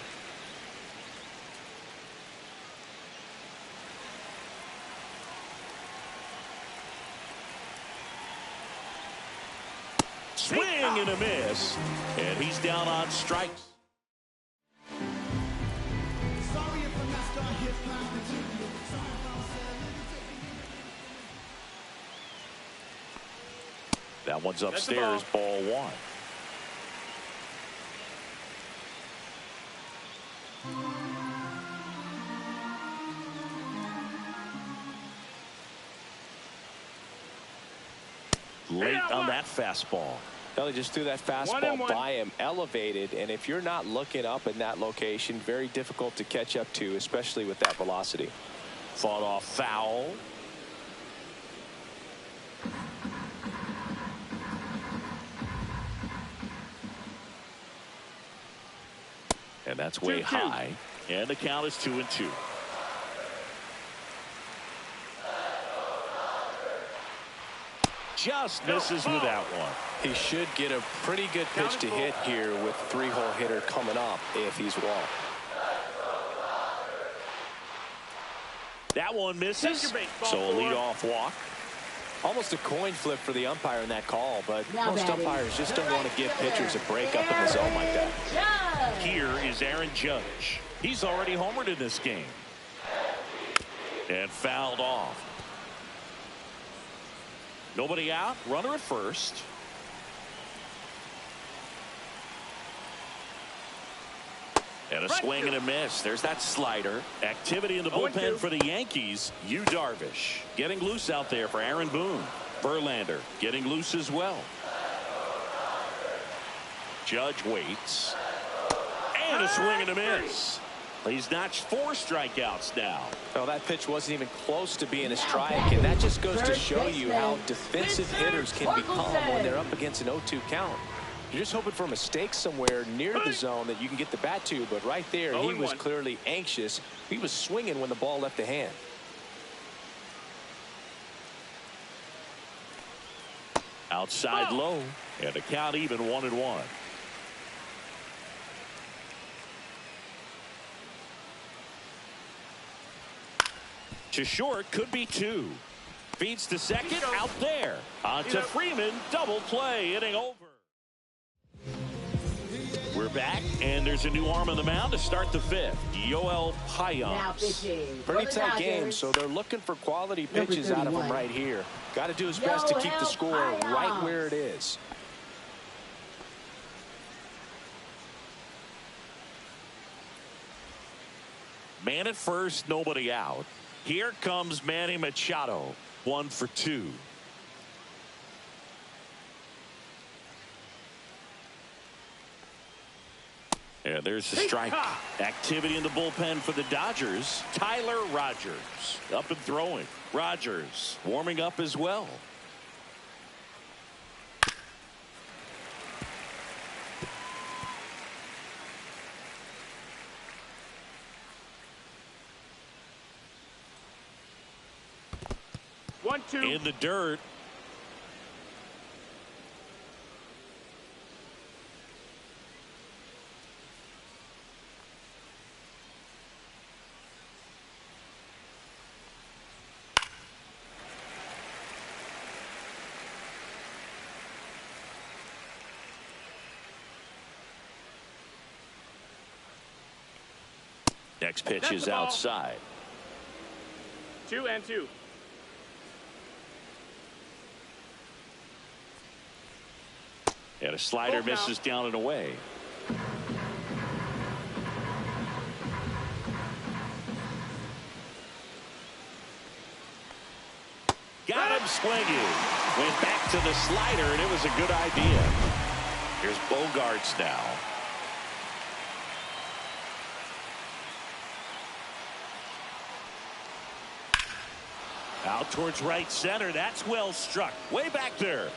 Speaker 1: Swing and a miss. And he's down on strikes. That one's upstairs. Ball 1. late on that fastball.
Speaker 3: Well, he just threw that fastball by him, elevated, and if you're not looking up in that location, very difficult to catch up to, especially with that velocity.
Speaker 1: Fought off foul. And that's way high. And the count is 2-2. Just misses with that one.
Speaker 3: He should get a pretty good pitch to hit here with three-hole hitter coming up if he's walked.
Speaker 1: That one misses. So a leadoff walk.
Speaker 3: Almost a coin flip for the umpire in that call, but most umpires just don't want to give pitchers a break up in the zone like that.
Speaker 1: Here is Aaron Judge. He's already homered in this game. And fouled off. Nobody out. Runner at first. And a swing and a miss. There's that slider. Activity in the bullpen for the Yankees. Yu Darvish getting loose out there for Aaron Boone. Verlander getting loose as well. Judge waits. And a swing and a miss. He's notched 4 strikeouts now.
Speaker 3: Well, that pitch wasn't even close to being a strike, and that just goes to show you how defensive hitters can become when they're up against an 0-2 count. You're just hoping for a mistake somewhere near the zone that you can get the bat to, but right there, he was clearly anxious. He was swinging when the ball left the hand.
Speaker 1: Outside low, and the count even 1-1. To short, could be 2. Feeds to second, out there. On to Freeman, double play, inning over. We're back, and there's a new arm on the mound to start the 5th. Yoel Payamps.
Speaker 3: Pretty tight game, so they're looking for quality pitches out of him right here. Got to do his best to keep the score right where it is.
Speaker 1: Man at first, nobody out. Here comes Manny Machado, 1 for 2. And there's the strike. Activity in the bullpen for the Dodgers. Tyler Rogers up and throwing. Rogers warming up as well. In the dirt. Next pitch is outside.
Speaker 4: 2-2.
Speaker 1: And a slider misses down and away. Got him swinging. Went back to the slider, and it was a good idea. Here's Bogarts now. Out towards right center. That's well struck. Way back there.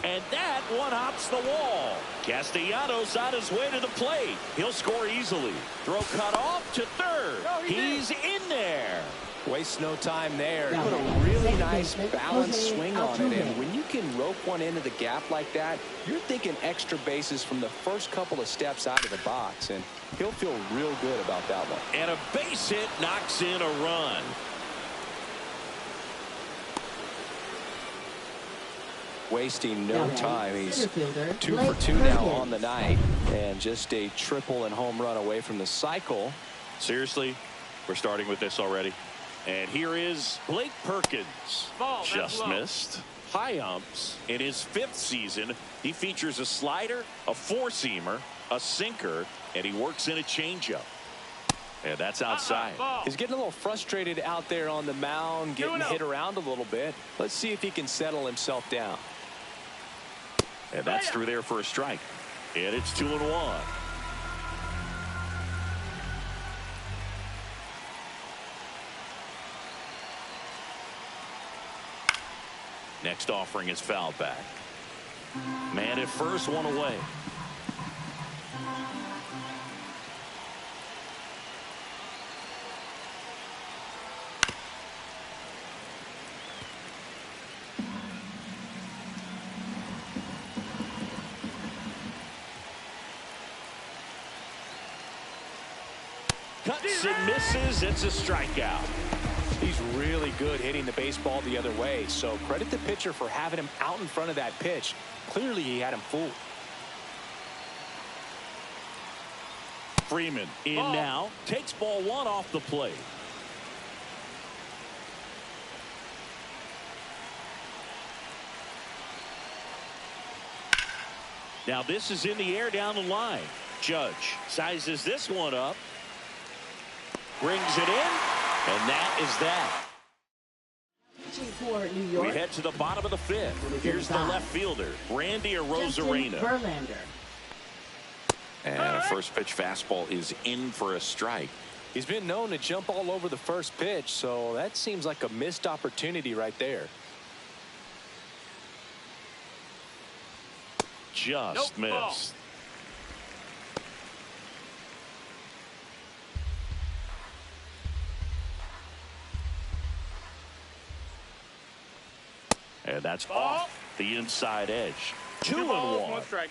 Speaker 1: And that one hops the wall. Castellanos on his way to the plate. He'll score easily. Throw cut off to third. He's in there.
Speaker 3: Waste no time there. Put a really nice balanced swing on it. And when you can rope one into the gap like that, you're thinking extra bases from the first couple of steps out of the box. And he'll feel real good about that one.
Speaker 1: And a base hit knocks in a run.
Speaker 3: Wasting no time. He's 2 for 2 now on the night, and just a triple and home run away from the cycle.
Speaker 1: Seriously, we're starting with this already. And here is Blake Perkins. Just missed. Payamps in his 5th season. He features a slider, a 4-seamer, a sinker, and he works in a changeup. And that's outside.
Speaker 3: He's getting a little frustrated out there on the mound, getting hit around a little bit. Let's see if he can settle himself down.
Speaker 1: And that's through there for a strike. And it's 2-1. Next offering is fouled back. Man at first, one away. Cuts and misses. It's a strikeout.
Speaker 3: He's really good hitting the baseball the other way, so credit the pitcher for having him out in front of that pitch. Clearly he had him fooled.
Speaker 1: Freeman in now. Takes ball one off the plate. Now this is in the air down the line. Judge sizes this one up. Brings it in. And that is that.
Speaker 2: For New York.
Speaker 1: We head to the bottom of the fifth. Here's the left fielder, Randy Arozarena.
Speaker 2: Verlander.
Speaker 1: And a first pitch fastball is in for a strike.
Speaker 3: He's been known to jump all over the first pitch, so that seems like a missed opportunity right there.
Speaker 1: Just missed. And that's off the inside edge. 2-1.
Speaker 4: One strike.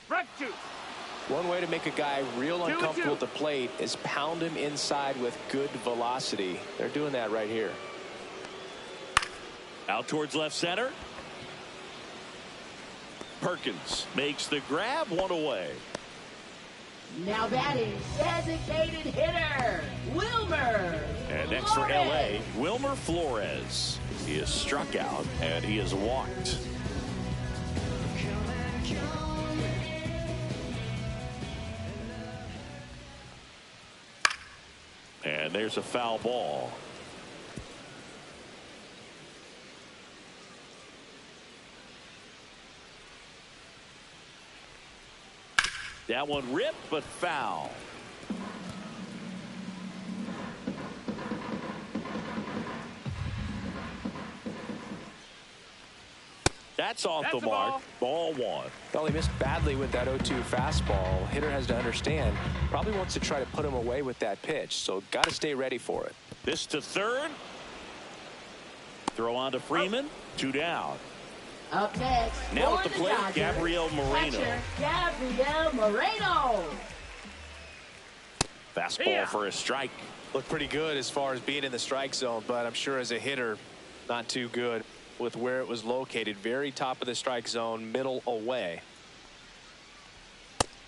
Speaker 4: Strike two.
Speaker 3: One way to make a guy real uncomfortable at the plate is pound him inside with good velocity. They're doing that right here.
Speaker 1: Out towards left center. Perkins makes the grab, one away.
Speaker 2: Now batting, designated hitter, Wilmer.
Speaker 1: And next for L.A., Wilmer Flores. He is struck out, and he is walked. And there's a foul ball. That one ripped, but foul. That's off the mark. Ball one.
Speaker 3: Well, he missed badly with that 0-2 fastball. Hitter has to understand, probably wants to try to put him away with that pitch, so got to stay ready for it.
Speaker 1: This to third. Throw on to Freeman. Two down.
Speaker 2: Up next,
Speaker 1: now at the plate, Gabriel Moreno.
Speaker 2: Gabriel Moreno.
Speaker 1: Fastball for a strike.
Speaker 3: Looked pretty good as far as being in the strike zone, but I'm sure as a hitter, not too good with where it was located. Very top of the strike zone, middle away.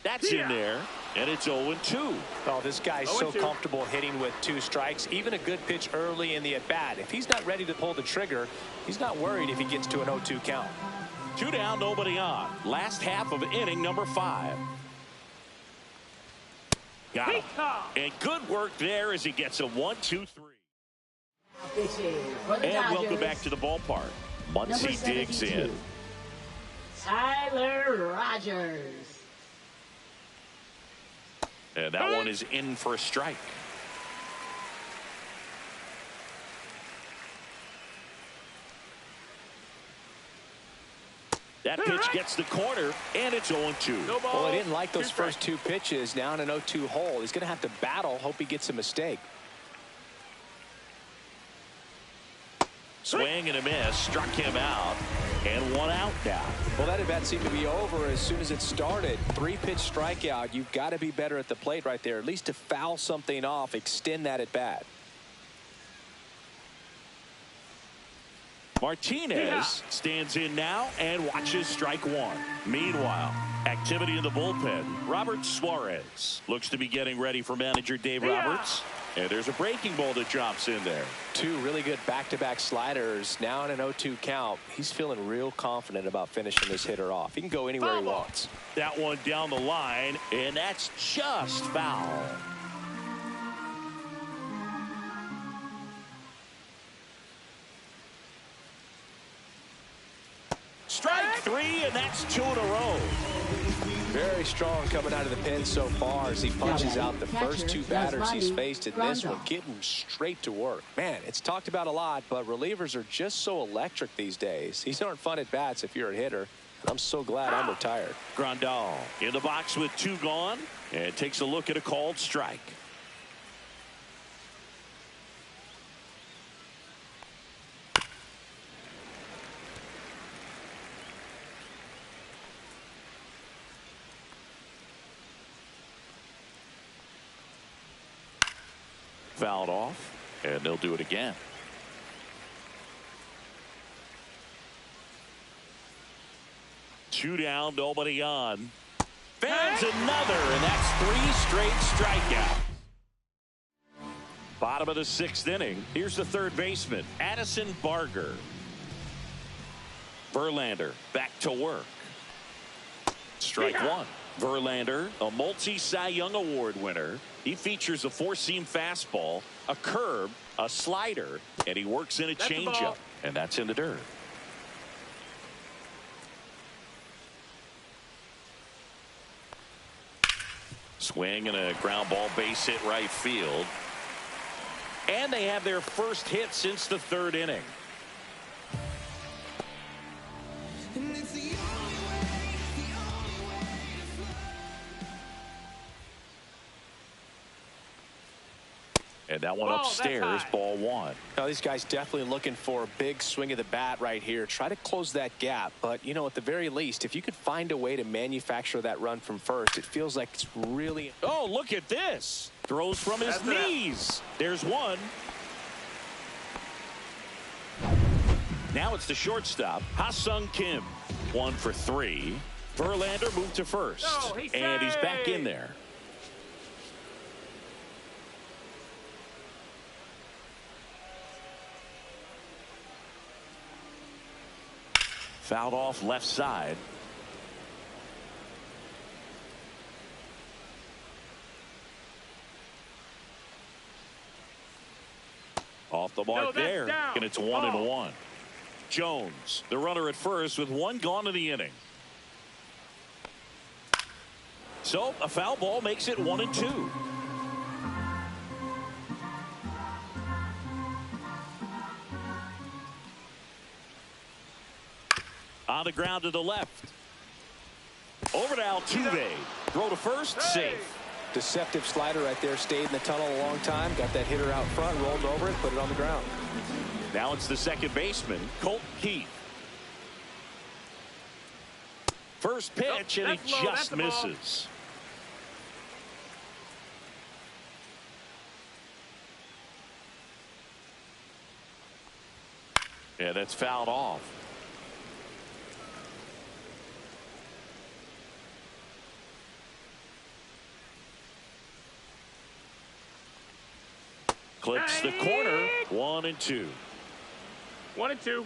Speaker 1: That's in there, and it's 0-2.
Speaker 3: Oh, this guy's so comfortable hitting with 2 strikes. Even a good pitch early in the at-bat. If he's not ready to pull the trigger, he's not worried if he gets to an 0-2 count.
Speaker 1: 2 down, nobody on. Last half of inning number 5. Got him. And good work there as he gets a 1-2-3. And welcome back to the ballpark. Muncy digs in.
Speaker 2: Tyler Rogers.
Speaker 1: And that one is in for a strike. That pitch gets the corner, and it's 0-2.
Speaker 3: Well, I didn't like those first 2 pitches. Now in an 0-2 hole. He's going to have to battle. Hope he gets a mistake.
Speaker 1: Swing and a miss. Struck him out. And 1 out now.
Speaker 3: Well, that at-bat seemed to be over as soon as it started. 3-pitch strikeout. You've got to be better at the plate right there. At least to foul something off. Extend that at-bat.
Speaker 1: Martinez stands in now and watches strike 1. Meanwhile, activity in the bullpen. Robert Suarez looks to be getting ready for manager Dave Roberts. And there's a breaking ball that drops in there.
Speaker 3: Two really good back-to-back sliders. Now in an 0-2 count. He's feeling real confident about finishing this hitter off. He can go anywhere he wants.
Speaker 1: That one down the line, and that's just foul. Strike three, and that's 2 in a row.
Speaker 3: Very strong coming out of the pen so far as he punches out the first two batters he's faced in this one, getting straight to work. Man, it's talked about a lot, but relievers are just so electric these days. These aren't fun at bats if you're a hitter. I'm so glad I'm retired.
Speaker 1: Grandal in the box with 2 gone, and takes a look at a called strike. Fouled off, and they'll do it again. Two down, nobody on. Finds another, and that's 3 straight strikeouts. Bottom of the 6th inning. Here's the third baseman, Addison Barger. Verlander back to work. Strike one. Verlander, a multi-Cy Young Award winner. He features a 4-seam fastball, a curve, a slider, and he works in a changeup. And that's in the dirt. Swing and a ground ball, base hit right field. And they have their first hit since the 3rd inning. And that one upstairs, ball 1.
Speaker 3: Now, these guys definitely looking for a big swing of the bat right here. Try to close that gap. But, you know, at the very least, if you could find a way to manufacture that run from first, it feels like it's really...
Speaker 1: Oh, look at this. Throws from his knees. There's one. Now it's the shortstop, Ha-Sung Kim. 1 for 3. Verlander moved to first. And he's back in there. Fouled off left side. Off the mark there. And it's 1-1. Jones, the runner at first with 1 gone in the inning. So a foul ball makes it 1-2. On the ground to the left. Over to Altuve. Throw to first, safe.
Speaker 3: Deceptive slider right there. Stayed in the tunnel a long time. Got that hitter out front, rolled over it, put it on the ground.
Speaker 1: Now it's the second baseman, Colt Keith. First pitch, and he just misses. Yeah, that's fouled off. Clips the corner. 1-2.
Speaker 4: 1-2.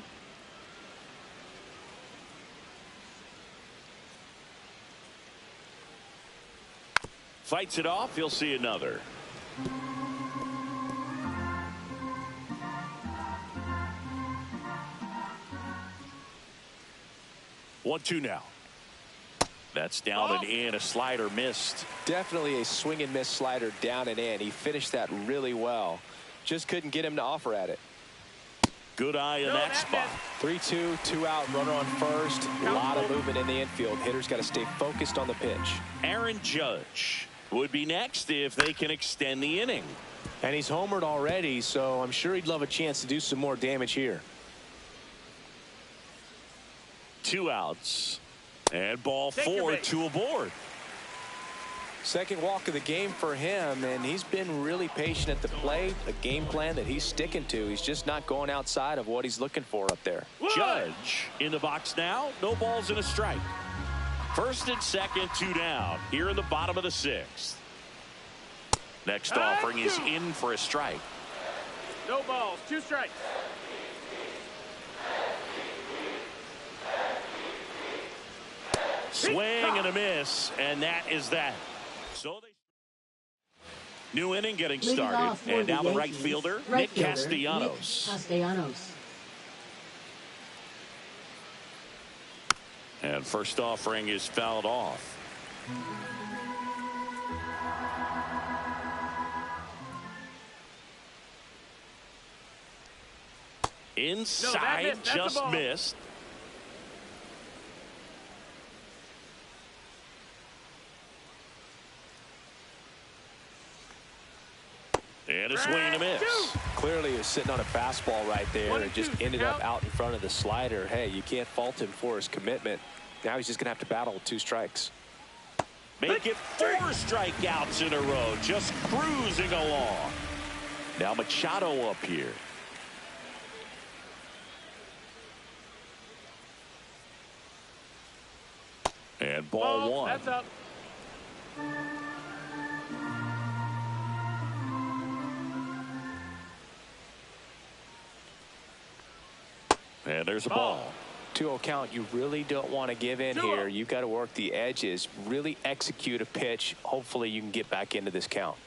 Speaker 1: Fights it off. He'll see another. One, two now. That's down and in. A slider missed.
Speaker 3: Definitely a swing and miss slider down and in. He finished that really well. Just couldn't get him to offer at it.
Speaker 1: Good eye in that spot.
Speaker 3: 3-2, 2 out, runner on first. A lot of movement in the infield. Hitters got to stay focused on the pitch.
Speaker 1: Aaron Judge would be next if they can extend the inning.
Speaker 3: And he's homered already, so I'm sure he'd love a chance to do some more damage here.
Speaker 1: 2 outs. And ball 4, 2 aboard.
Speaker 3: Second walk of the game for him, and he's been really patient at the plate. A game plan that he's sticking to. He's just not going outside of what he's looking for up there.
Speaker 1: Judge in the box now. No balls and a strike. First and second, 2 down. Here in the bottom of the 6th. Next offering is in for a strike.
Speaker 4: No balls. 2 strikes.
Speaker 1: Swing and a miss, and that is that. So new inning getting started, and now the right fielder, Nick Castellanos. And first offering is fouled off. Inside, just missed. And a swing and a miss.
Speaker 3: Clearly he was sitting on a fastball right there and just ended up out in front of the slider. Hey, you can't fault him for his commitment. Now he's just going to have to battle with 2 strikes.
Speaker 1: Make it 4 strikeouts in a row, just cruising along. Now Machado up here. And ball 1.
Speaker 4: That's up.
Speaker 1: And there's a ball.
Speaker 3: 2-0 count. You really don't want to give in here. You've got to work the edges, really execute a pitch. Hopefully you can get back into this count.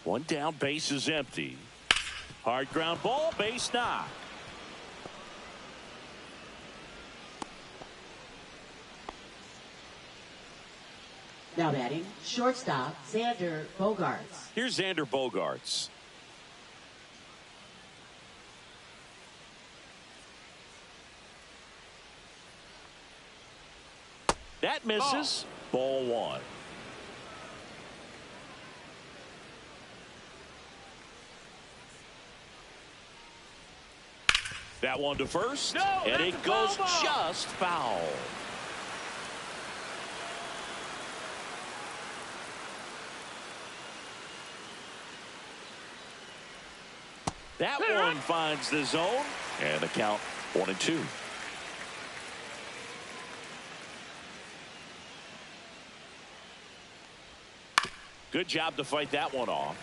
Speaker 1: One down, base is empty. Hard ground ball, base knock.
Speaker 2: Now batting, shortstop, Xander Bogaerts.
Speaker 1: Here's Xander Bogaerts. That misses. Ball 1. That one to first, and it goes just foul. That one finds the zone, and the count 1-2. Good job to fight that one off.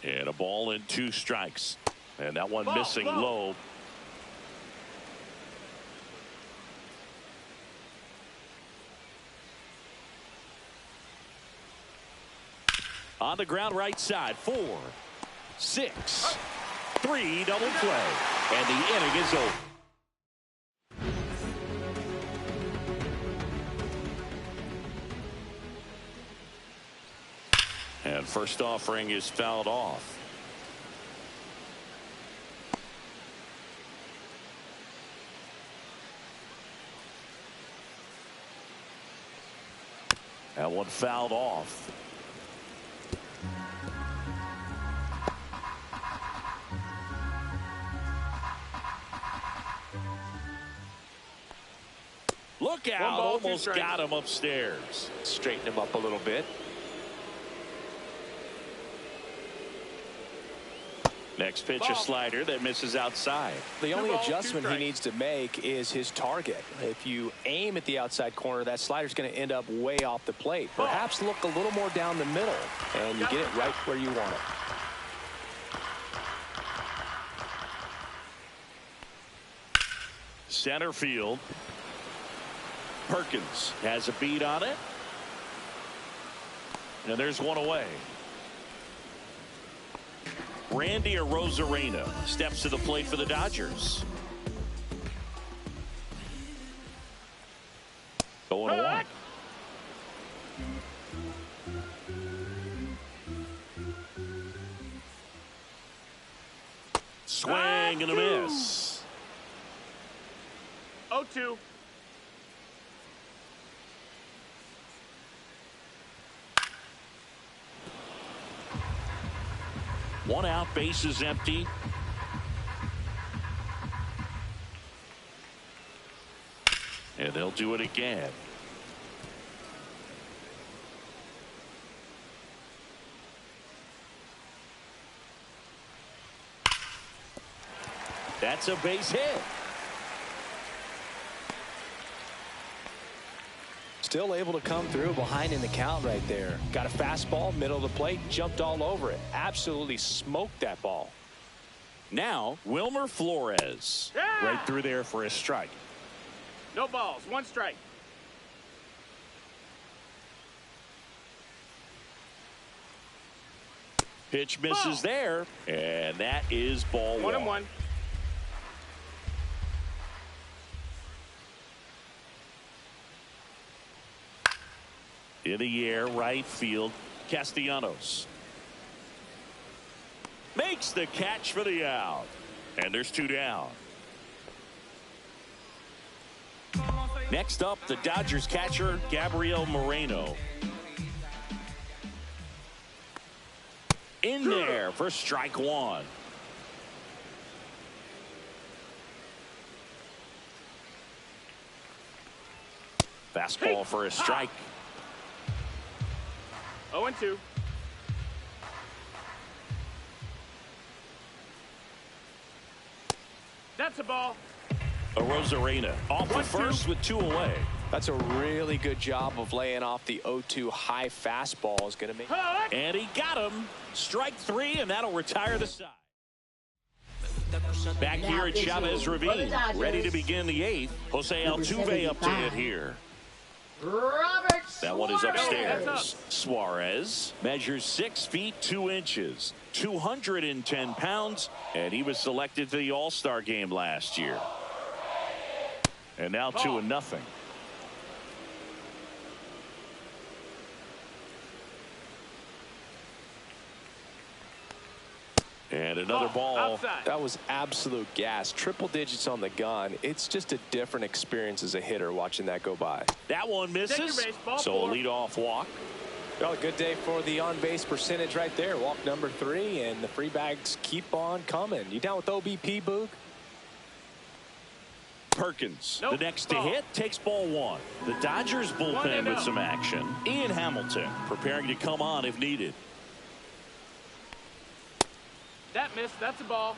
Speaker 1: And a ball and 2 strikes. And that one missing low. On the ground right side. 4, 6, 3 double play. And the inning is over. And first offering is fouled off. That one fouled off. Look out, almost got him upstairs.
Speaker 3: Straighten him up a little bit.
Speaker 1: Next pitch, a slider that misses outside.
Speaker 3: The only adjustment he needs to make is his target. If you aim at the outside corner, that slider's going to end up way off the plate. Perhaps look a little more down the middle, and you get it right where you want it.
Speaker 1: Center field. Perkins has a beat on it. And there's one away. Randy Arozarena steps to the plate for the Dodgers. 0-1. Swing and a miss.
Speaker 4: 0-2.
Speaker 1: One out, base is empty. And they'll do it again. That's a base hit.
Speaker 3: Still able to come through behind in the count right there. Got a fastball, middle of the plate, jumped all over it. Absolutely smoked that ball.
Speaker 1: Now, Wilmer Flores.
Speaker 4: Yeah!
Speaker 1: Right through there for a strike.
Speaker 4: No balls, 1 strike.
Speaker 1: Pitch misses there, and that is ball
Speaker 4: 1-1.
Speaker 1: In the air, right field, Castellanos. Makes the catch for the out. And there's 2 down. Next up, the Dodgers catcher, Gabriel Moreno. In there for strike 1. Fastball for a strike.
Speaker 4: 0-2. That's a ball.
Speaker 1: Arozarena off the first with 2 away.
Speaker 3: That's a really good job of laying off the 0-2 high fastball. Is going to make.
Speaker 1: And he got him. Strike 3, and that'll retire the side. Back here at Chavez Ravine, ready to begin the 8th. Jose Altuve up to hit here.
Speaker 2: Robert
Speaker 1: That one is upstairs.
Speaker 4: That's
Speaker 1: Suarez measures 6 feet 2 inches, 210 pounds, and he was selected to the All-Star game last year. And now 2-0. And another ball.
Speaker 4: Outside.
Speaker 3: That was absolute gas. Triple digits on the gun. It's just a different experience as a hitter watching that go by.
Speaker 1: That one misses.
Speaker 4: base, ball
Speaker 1: So a
Speaker 4: 4.
Speaker 1: leadoff walk.
Speaker 3: Well, a good day for the on-base percentage right there. Walk number 3, and the free bags keep on coming. You down with OBP, Boog?
Speaker 1: Perkins,
Speaker 4: Nope.
Speaker 1: the next to hit, takes ball 1. The Dodgers bullpen with some action. Ian Hamilton preparing to come on if needed.
Speaker 4: That missed. That's a ball.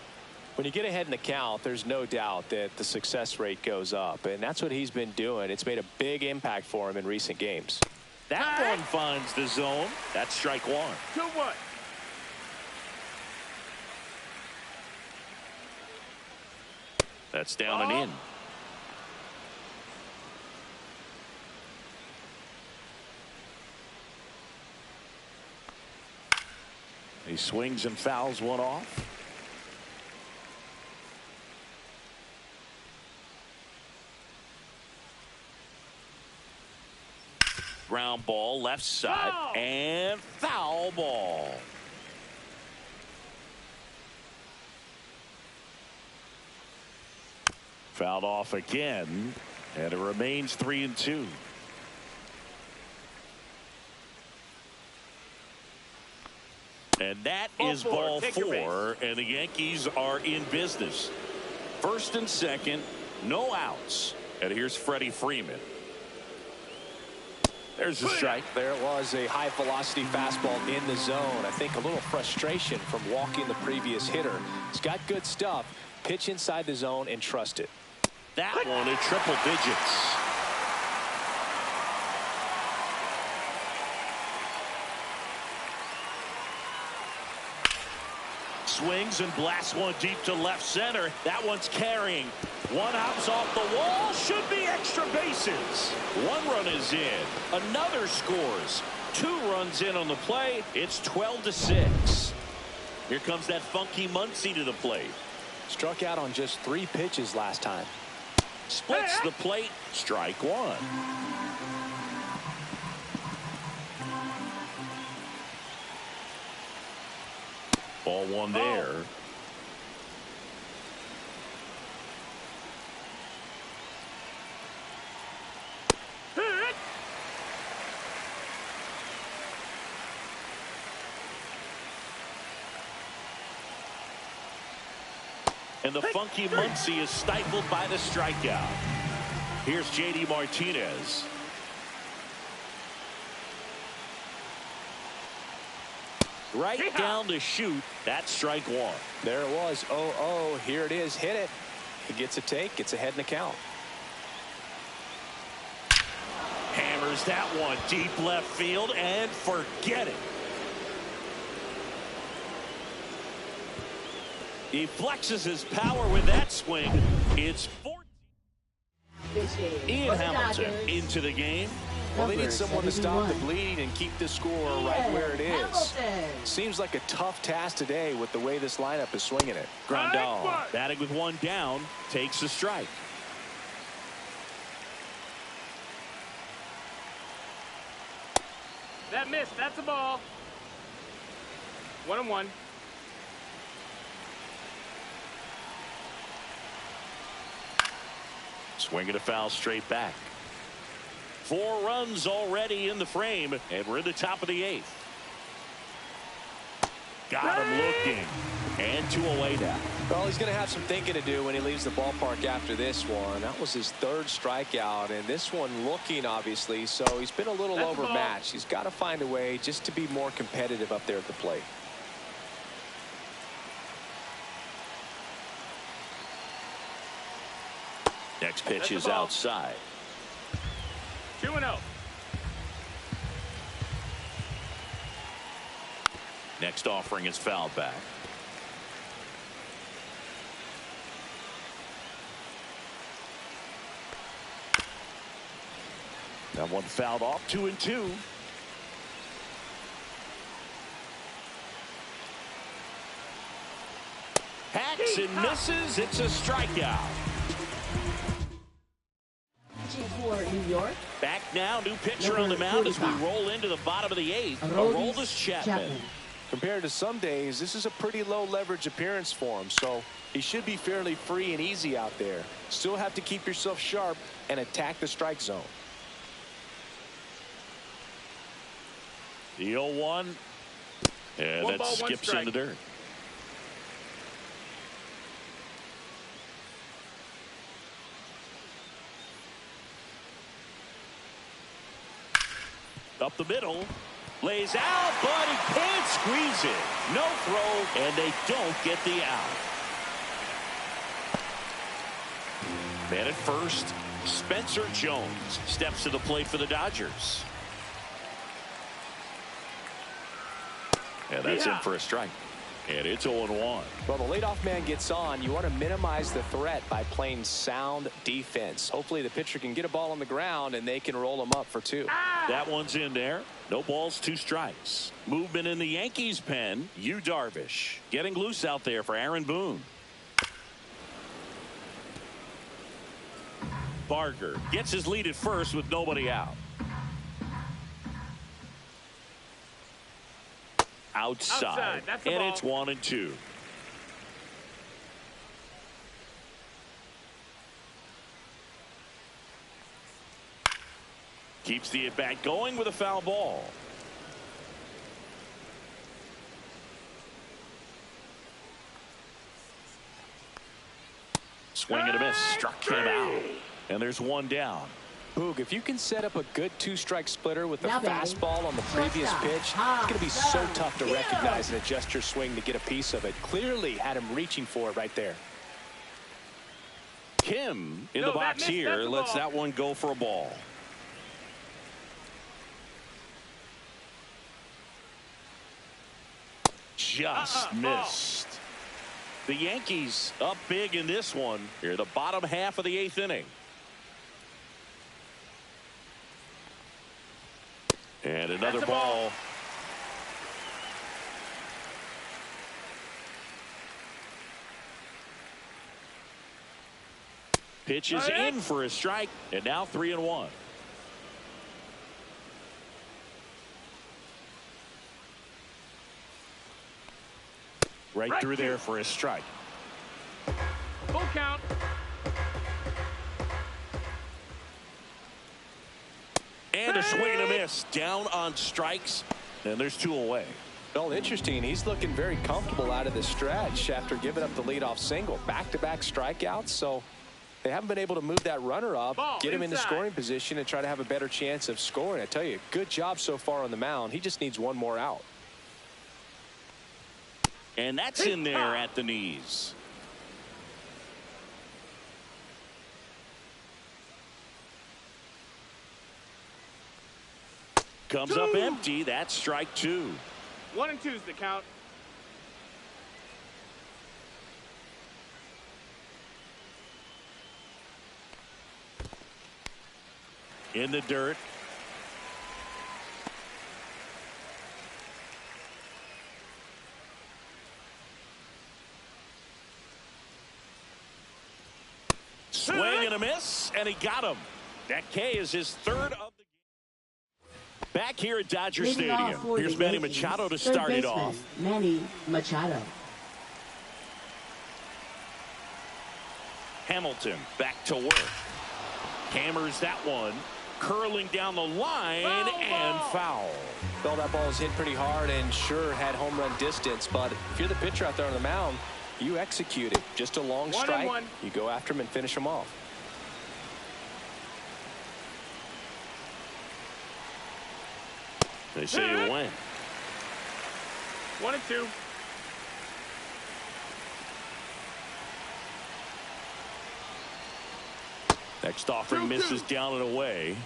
Speaker 3: When you get ahead in the count, there's no doubt that the success rate goes up, and that's what he's been doing. It's made a big impact for him in recent games.
Speaker 1: That one finds the zone. That's strike 1.
Speaker 4: 2-1.
Speaker 1: That's down and in. He swings and fouls one off. Ground ball left side and foul ball. Fouled off again, and it remains 3-2. And that is ball 4, and the Yankees are in business. First and second, no outs. And here's Freddie Freeman. There's the strike.
Speaker 3: There it was, a high velocity fastball in the zone. I think a little frustration from walking the previous hitter. He's got good stuff. Pitch inside the zone and trust it.
Speaker 1: That one in triple digits. Swings and blasts one deep to left center. That one's carrying. One hops off the wall. Should be extra bases. 1 run is in. Another scores. 2 runs in on the play. It's 12-6. Here comes that funky Muncy to the plate.
Speaker 3: Struck out on just 3 pitches last time.
Speaker 1: Splits the plate. Strike 1. Ball 1 there. And the funky Muncy is stifled by the strikeout. Here's J.D. Right down to shoot. That's strike one.
Speaker 3: There it was. 0-0. Here it is. Hit it. He gets a take. Gets ahead in the count.
Speaker 1: Hammers that one deep left field and forget it. He flexes his power with that swing. It's 14. Ian Hamilton into the game.
Speaker 3: Well, they need someone to stop the bleeding and keep the score right where it is. Seems like a tough task today with the way this lineup is swinging it.
Speaker 1: Grandal batting with one down, takes a strike.
Speaker 4: That missed. That's a ball. 1-1.
Speaker 1: Swinging a foul straight back. 4 runs already in the frame, and we're in the top of the 8th. Got him looking, and 2 away now.
Speaker 3: Well, he's going to have some thinking to do when he leaves the ballpark after this one. That was his 3rd strikeout, and this one looking, obviously, so he's been a little overmatched. He's got to find a way just to be more competitive up there at the plate.
Speaker 1: Next pitch is outside.
Speaker 4: 2-0.
Speaker 1: Next offering is fouled back. That one fouled off. 2-2. Hacks and misses. It's a strikeout.
Speaker 2: For New York.
Speaker 1: Back now, new pitcher on the mound as we roll into the bottom of the 8th. Aroldis Chapman.
Speaker 3: Compared to some days, this is a pretty low leverage appearance for him, so he should be fairly free and easy out there. Still have to keep yourself sharp and attack the strike zone.
Speaker 1: The 0-1. And that skips in the dirt. Up the middle, lays out, but he can't squeeze it. No throw, and they don't get the out. Man at first, Spencer Jones steps to the plate for the Dodgers. And that's in for a strike. And it's 0-1.
Speaker 3: Well, the leadoff man gets on. You want to minimize the threat by playing sound defense. Hopefully the pitcher can get a ball on the ground and they can roll him up for 2.
Speaker 1: That one's in there. No balls, 2 strikes. Movement in the Yankees pen. Yu Darvish getting loose out there for Aaron Boone. Barger gets his lead at first with nobody out. Outside. And it's 1-2. Keeps the at-bat going with a foul ball. Swing and a miss. Struck him out. And there's 1 down.
Speaker 3: Boog, if you can set up a good 2-strike splitter with the fastball on the previous pitch, it's going to be so tough to recognize and adjust your swing to get a piece of it. Clearly had him reaching for it right there.
Speaker 1: Kim in the box here lets that one go for a ball. Just missed. The Yankees up big in this one. Here, the bottom half of the 8th inning. And another ball. Pitch is in for a strike, and now 3-1. Right through there for a strike.
Speaker 4: Full count.
Speaker 1: And a swing and a miss. Down on strikes, and there's 2 away.
Speaker 3: Well, interesting. He's looking very comfortable out of the stretch after giving up the leadoff single. Back-to-back strikeouts, so they haven't been able to move that runner up, get him into scoring position, and try to have a better chance of scoring. I tell you, good job so far on the mound. He just needs 1 more out.
Speaker 1: And that's in there at the knees. Comes up empty. That's strike 2.
Speaker 4: 1 and 2's the count.
Speaker 1: In the dirt. Swing and a miss, and he got him. That K is his 3rd of the game. Back here at Dodger Stadium. Here's Manny Machado to start it off.
Speaker 2: Manny Machado.
Speaker 1: Hamilton back to work. Hammers that one. Curling down the line and foul.
Speaker 3: Well, that ball was hit pretty hard and sure had home run distance, but if you're the pitcher out there on the mound, you execute it. Just a long strike. You go after him and finish him off.
Speaker 1: They say you win.
Speaker 4: 1 and 2.
Speaker 1: Next offering misses down and away.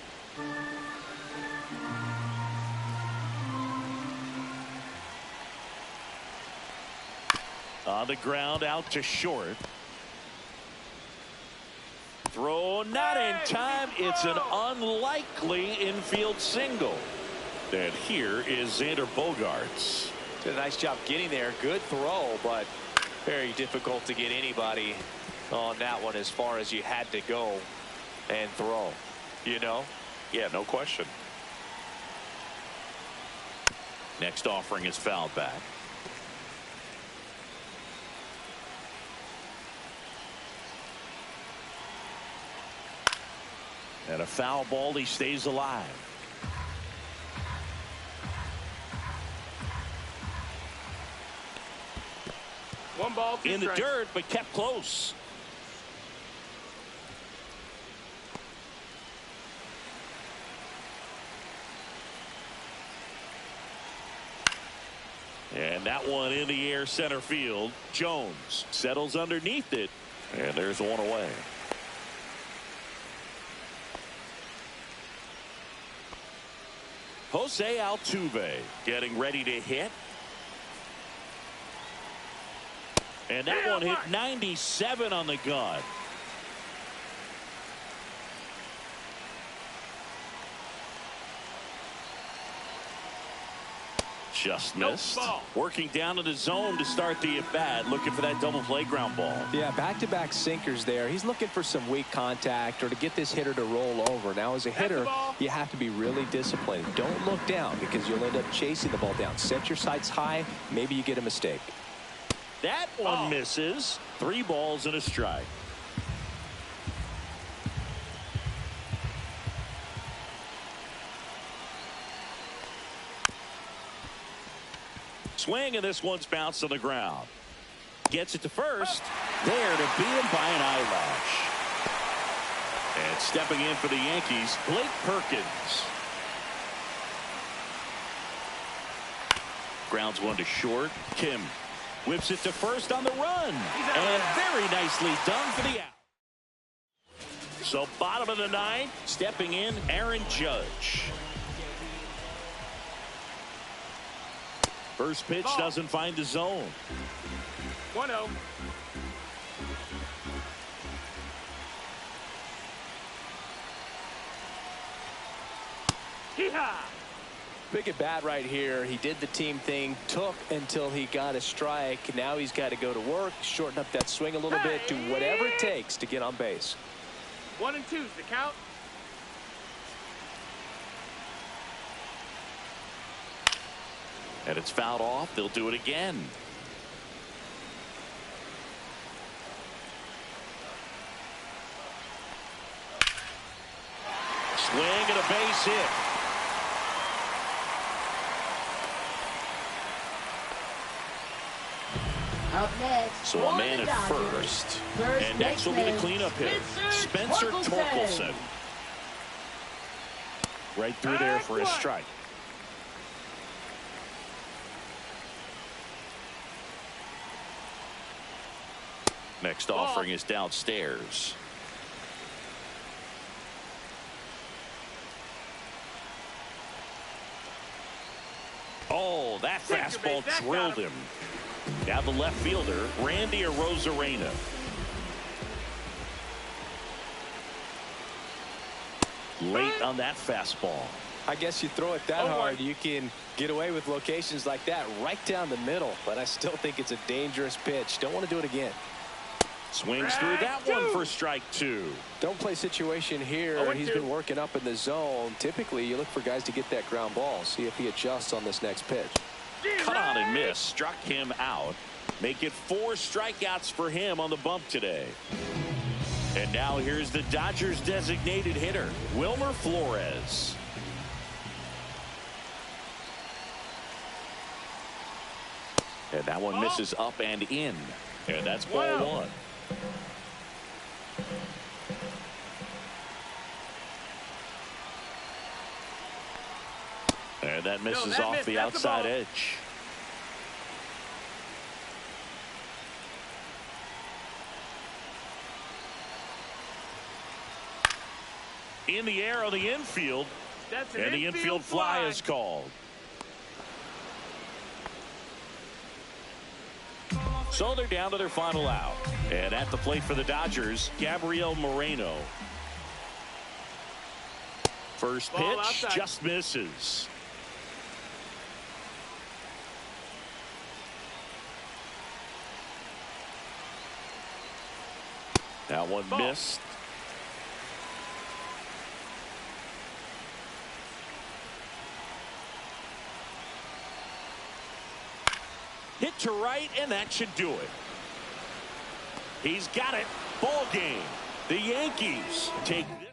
Speaker 1: On the ground out to short. Throw not in time. It's an unlikely infield single. And here is Xander Bogaerts.
Speaker 3: Did a nice job getting there. Good throw, but very difficult to get anybody on that one as far as you had to go and throw. You know?
Speaker 1: Yeah, no question. Next offering is fouled back. And a foul ball, he stays alive.
Speaker 4: One ball, 2
Speaker 1: in the
Speaker 4: strikes.
Speaker 1: dirt, but kept close. And that one in the air center field. Jones settles underneath it. And there's one away. Jose Altuve getting ready to hit. And that one hit 97 on the gun. Just missed. Working down to the zone to start the at-bat, looking for that double play ground ball.
Speaker 3: Yeah, back-to-back sinkers there. He's looking for some weak contact or to get this hitter to roll over. Now, as a hitter, you have to be really disciplined. Don't look down because you'll end up chasing the ball down. Set your sights high. Maybe you get a mistake.
Speaker 1: That one misses. 3 balls and a strike. Swing, and this one's bounced on the ground. Gets it to first. There to beat him by an eyelash. And stepping in for the Yankees, Blake Perkins. Grounds one to short. Kim whips it to first on the run. And very nicely done for the out. So bottom of the 9th, stepping in, Aaron Judge. First pitch doesn't find the zone.
Speaker 4: 1-0.
Speaker 3: Big at bat right here. He did the team thing, took until he got a strike. Now he's got to go to work, shorten up that swing a little bit, do whatever it takes to get on base.
Speaker 4: 1 and 2's the count.
Speaker 1: And it's fouled off. They'll do it again. Swing and a base hit.
Speaker 2: Up next,
Speaker 1: So a man at first. And next will be the cleanup hitter, Spencer Torkelson. Right through there for a strike. Next offering is downstairs. Oh, that fastball drilled him. Now the left fielder, Randy Arozarena. Late on that fastball.
Speaker 3: I guess you throw it that hard, you can get away with locations like that right down the middle. But I still think it's a dangerous pitch. Don't want to do it again.
Speaker 1: Swings through that one for strike 2.
Speaker 3: Don't play situation here. He's been working up in the zone. Typically, you look for guys to get that ground ball. See if he adjusts on this next pitch.
Speaker 1: Cut on and miss. Struck him out. Make it 4 strikeouts for him on the bump today. And now here's the Dodgers designated hitter, Wilmer Flores. And that one misses up and in. And that's ball 1. And that misses off the outside edge. In the air on the infield. And the infield fly is called. So they're down to their final out. And at the plate for the Dodgers, Gabriel Moreno. First pitch just misses. That one missed. Hit to right, and that should do it. He's got it. Ball game. The Yankees take this.